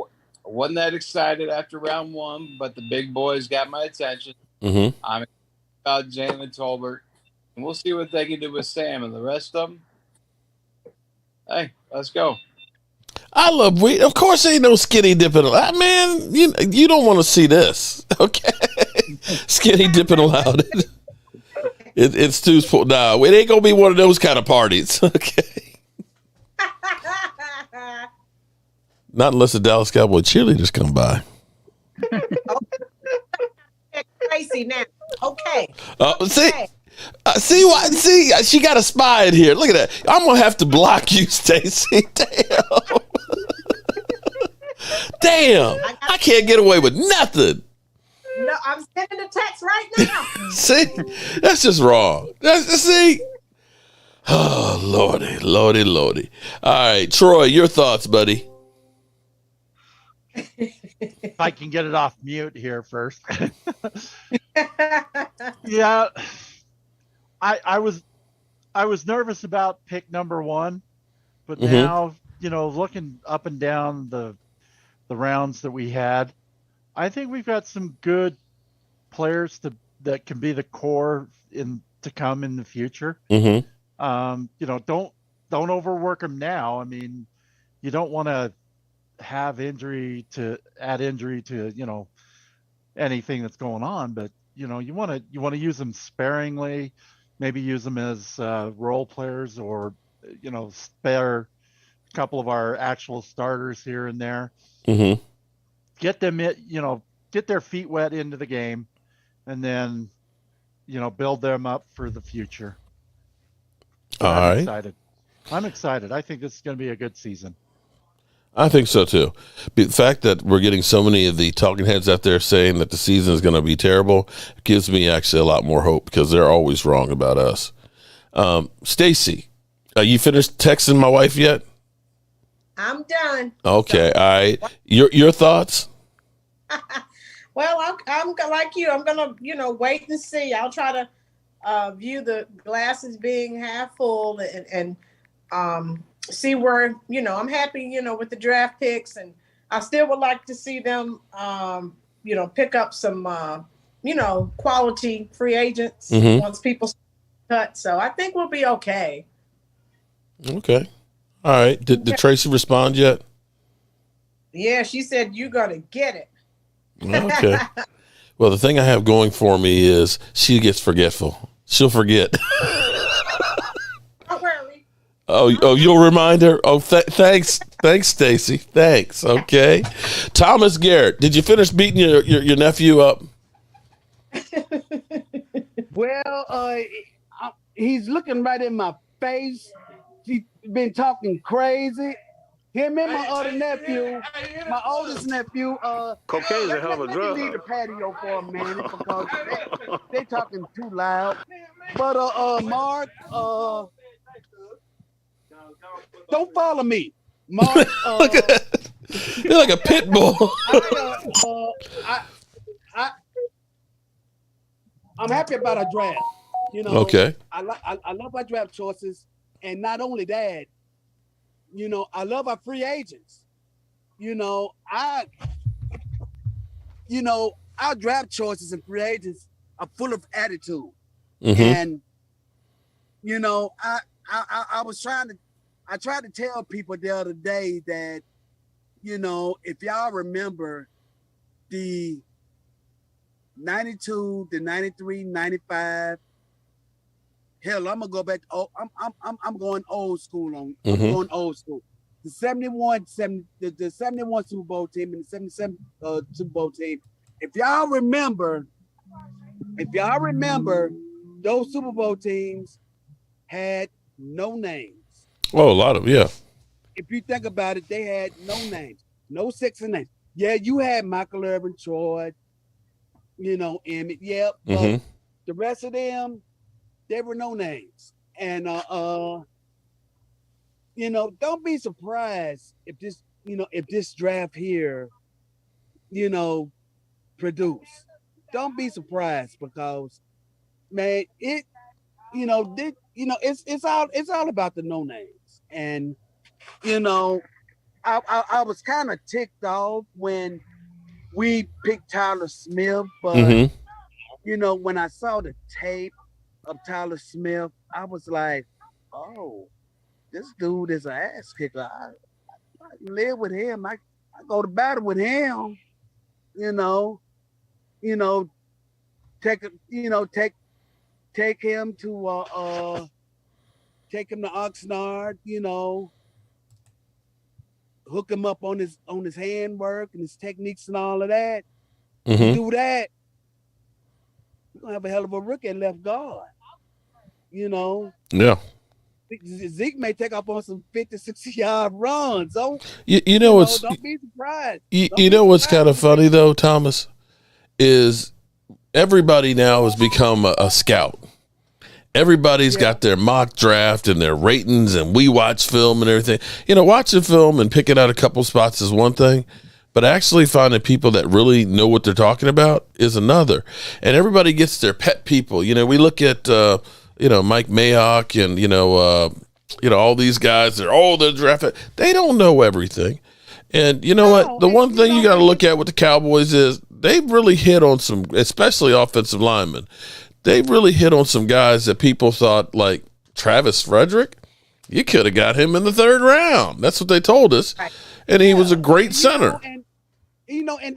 wasn't that excited after round one, but the big boys got my attention. Mm-hmm. I'm excited about Jalen Tolbert, and we'll see what they can do with Sam and the rest of them. Hey, let's go. I love weed. Of course, ain't no skinny dipping. Man, you don't want to see this, okay? Skinny dipping allowed. It's Stu's pool. No, it ain't gonna be one of those kind of parties, okay? Not unless the Dallas Cowboy cheerleaders come by. Crazy now. Okay. See, she got a spy in here. Look at that. I'm gonna have to block you, Stacy. Damn. I can't get away with nothing. No, I'm sending a text right now. See, that's just wrong. See. Oh, Lordy. All right, Troy, your thoughts, buddy. If I can get it off mute here first. Yeah, I was nervous about pick number one, but now, looking up and down the rounds that we had, I think we've got some good players that can be the core to come in the future. Mm-hmm. Don't overwork them now. I mean, you don't want to add injury to anything that's going on, but you want to use them sparingly, maybe use them as role players, or spare a couple of our actual starters here and there. Mm-hmm. Get them get their feet wet into the game, and then build them up for the future. I'm excited. I think this is going to be a good season. I think so too. The fact that we're getting so many of the talking heads out there saying that the season is going to be terrible gives me actually a lot more hope, because they're always wrong about us. Stacy, you finished texting my wife yet? I'm done. Okay, all right. Your thoughts? Well, I'm like you. I'm gonna, wait and see. I'll try to view the glasses being half full and see where, I'm happy, with the draft picks, and I still would like to see them, pick up some, quality free agents once people cut. So I think we'll be okay. Okay. All right. Did Tracy respond yet? Yeah, she said you're gonna get it. Okay. Well, the thing I have going for me is she gets forgetful. She'll forget. Don't worry. Oh, you'll remind her? Oh, thanks, Stacy. Thanks. Okay. Thomas Garrett, did you finish beating your nephew up? Well, he's looking right in my face. He's been talking crazy. Him and my other nephew, my oldest nephew, cocaine's a hell of a drug. Leave the patio for a minute because they talking too loud. But Mark, don't follow me, Mark. You're like a pit bull. I'm happy about our draft. Okay. I love our draft choices, and not only that, I love our free agents. Our draft choices and free agents are full of attitude. Mm-hmm. And, I was trying to I tried to tell people the other day that, if y'all remember the 92, the 93, 95. Hell, I'm gonna go back. I'm going old school on. I'm going old school. The 71 Super Bowl team and the 77 Super Bowl team. If y'all remember, those Super Bowl teams had no names. Oh, a lot of If you think about it, they had no names, no sexy names. Yeah, you had Michael Irvin, Troy, Emmett. Yep, but the rest of them, there were no names. And don't be surprised if this draft here, produce. Don't be surprised because, man, it's all about the no names. And I was kind of ticked off when we picked Tyler Smith, but when I saw the tape of Tyler Smith, I was like, oh, this dude is an ass kicker. I live with him. I go to battle with him. Take him to Oxnard. Hook him up on his handwork and his techniques and all of that. Do that, we're gonna have a hell of a rookie at left guard. Yeah. Zeke may take off on some 50, 60-yard runs. So don't be surprised. What's kind of funny though, Thomas, is everybody now has become a scout. Everybody's got their mock draft and their ratings, and we watch film and everything. Watching film and picking out a couple spots is one thing, but actually finding people that really know what they're talking about is another. And everybody gets their pet people. We look at Mike Mayock and all these guys. They're drafted. They don't know everything. And what? The one thing you got to look at with the Cowboys is they've really hit on some, especially offensive linemen. They've really hit on some guys that people thought, like Travis Frederick, you could have got him in the 3rd round. That's what they told us. And he was a great center. And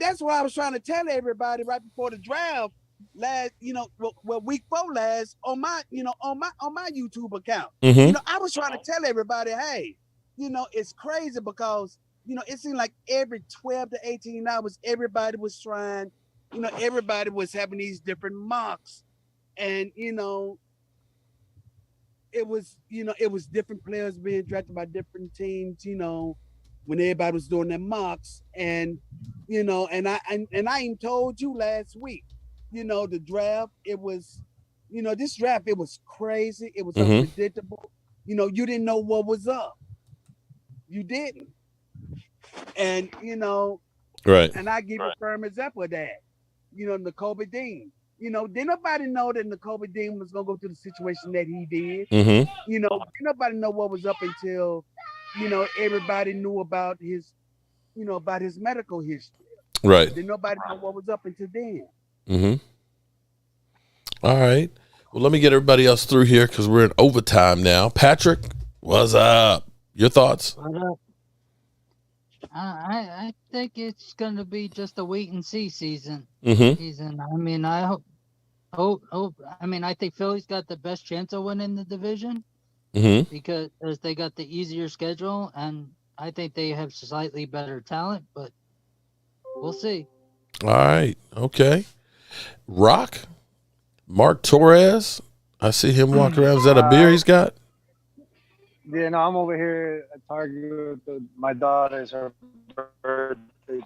that's what I was trying to tell everybody right before the draft last, week 4 last on my YouTube account. I was trying to tell everybody, hey, it's crazy because, it seemed like every 12 to 18 hours, everybody was trying, everybody was having these different mocks. And it was different players being drafted by different teams, when everybody was doing their mocks. And and I even told you last week, the draft, it was, this draft, it was crazy, it was unpredictable. You didn't know what was up. You didn't. And right. And I give you a firm example of that. Nakobe Dean. Didn't nobody know that Nakobe Dean was gonna go through the situation that he did. Didn't nobody know what was up until, everybody knew about his, about his medical history. Right. Didn't nobody know what was up until then. All right. Well, let me get everybody else through here because we're in overtime now. Patrick, what's up? Your thoughts? What up? I think it's going to be just a wait and see season. I mean, I hope. I mean, I think Philly's got the best chance of winning the division because they got the easier schedule, and I think they have slightly better talent. But we'll see. All right. Okay. Rock. Mark Torres. I see him walking around. Is that a beer he's got? Yeah, no, I'm over here at Target with my daughter's her birthday.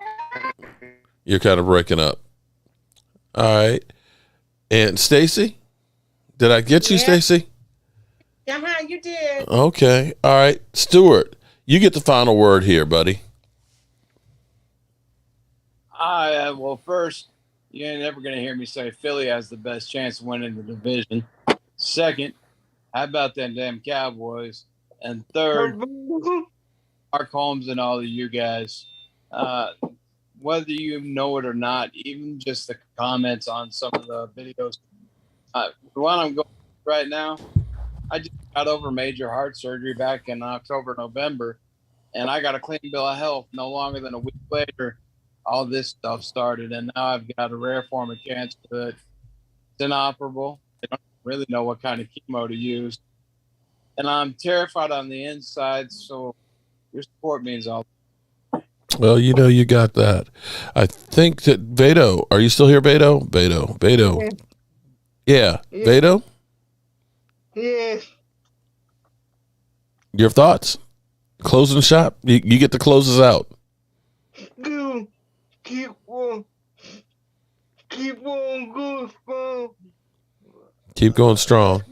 You're kind of breaking up. All right. And Stacy? Did I get you, Stacy? You did. Okay. All right. Stuart, you get the final word here, buddy. Well, first, you ain't never going to hear me say Philly has the best chance of winning the division. Second, how about them damn Cowboys? And third, Mark Holmes and all of you guys, whether you know it or not, even just the comments on some of the videos. The one I'm going right now, I just got over major heart surgery back in October, November, and I got a clean bill of health. No longer than a week later, all this stuff started, and now I've got a rare form of cancer that's inoperable. I don't really know what kind of chemo to use, and I'm terrified on the inside. So your support means all. Well, you know, you got that. I think that Beto, are you still here, Beto? Beto. Yeah. Beto? Yes. Your thoughts? Closing shop? You get to close us out. Go. Keep on going strong. Keep going strong.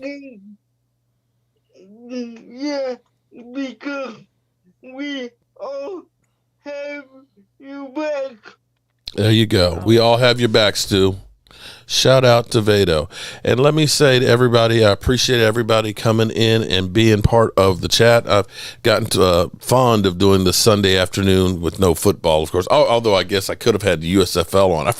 Yeah, because we all have you back. There you go. We all have your back, Stu. Shout out to Vado. And let me say to everybody, I appreciate everybody coming in and being part of the chat. I've gotten fond of doing the Sunday afternoon with no football, of course. Although I guess I could have had the USFL on. I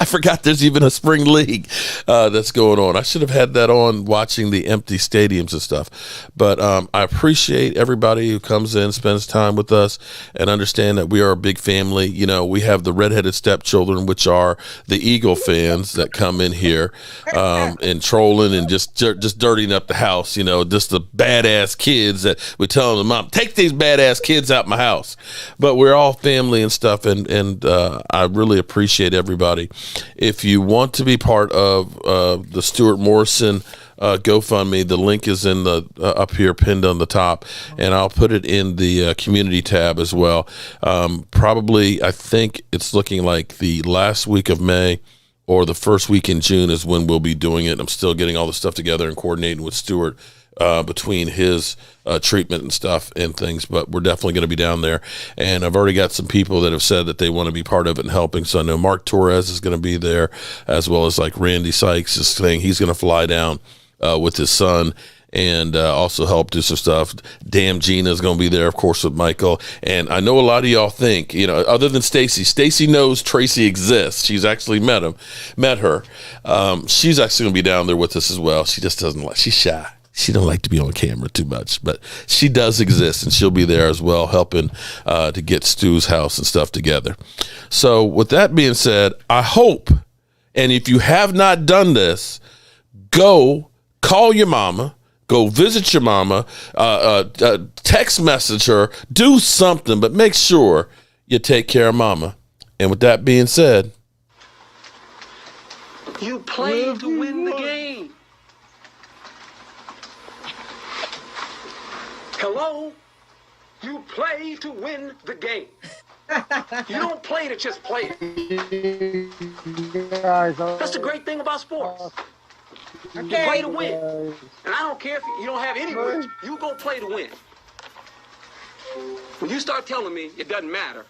forgot there's even a spring league that's going on. I should have had that on watching the empty stadiums and stuff. But I appreciate everybody who comes in, spends time with us, and understand that we are a big family. You know, we have the redheaded stepchildren, which are the Eagle fans that come in here and trolling and just dirtying up the house, you know, just the badass kids that we tell them, Mom, take these badass kids out my house. But we're all family and stuff, and I really appreciate everybody. If you want to be part of the Stuart Morrison GoFundMe, the link is in the up here pinned on the top, and I'll put it in the community tab as well. Probably, I think it's looking like the last week of May or the first week in June is when we'll be doing it. I'm still getting all the stuff together and coordinating with Stuart between his treatment and stuff and things, but we're definitely going to be down there. And I've already got some people that have said that they want to be part of it and helping. So I know Mark Torres is going to be there, as well as like Randy Sykes is saying he's going to fly down with his son and also help do some stuff. Damn Gina's going to be there, of course, with Michael. And I know a lot of y'all think, you know, other than Stacy knows Tracy exists. She's actually met her. She's actually going to be down there with us as well. She just doesn't like, she's shy. She don't like to be on camera too much, but she does exist, and she'll be there as well, helping to get Stu's house and stuff together. So with that being said, I hope, and if you have not done this, go call your mama. Go visit your mama, text message her, do something, but make sure you take care of mama. And with that being said, you played to win the game. Hello? You play to win the game. You don't play to just play it. That's the great thing about sports. You play to win. And I don't care if you don't have any wins. You go play to win. When you start telling me it doesn't matter,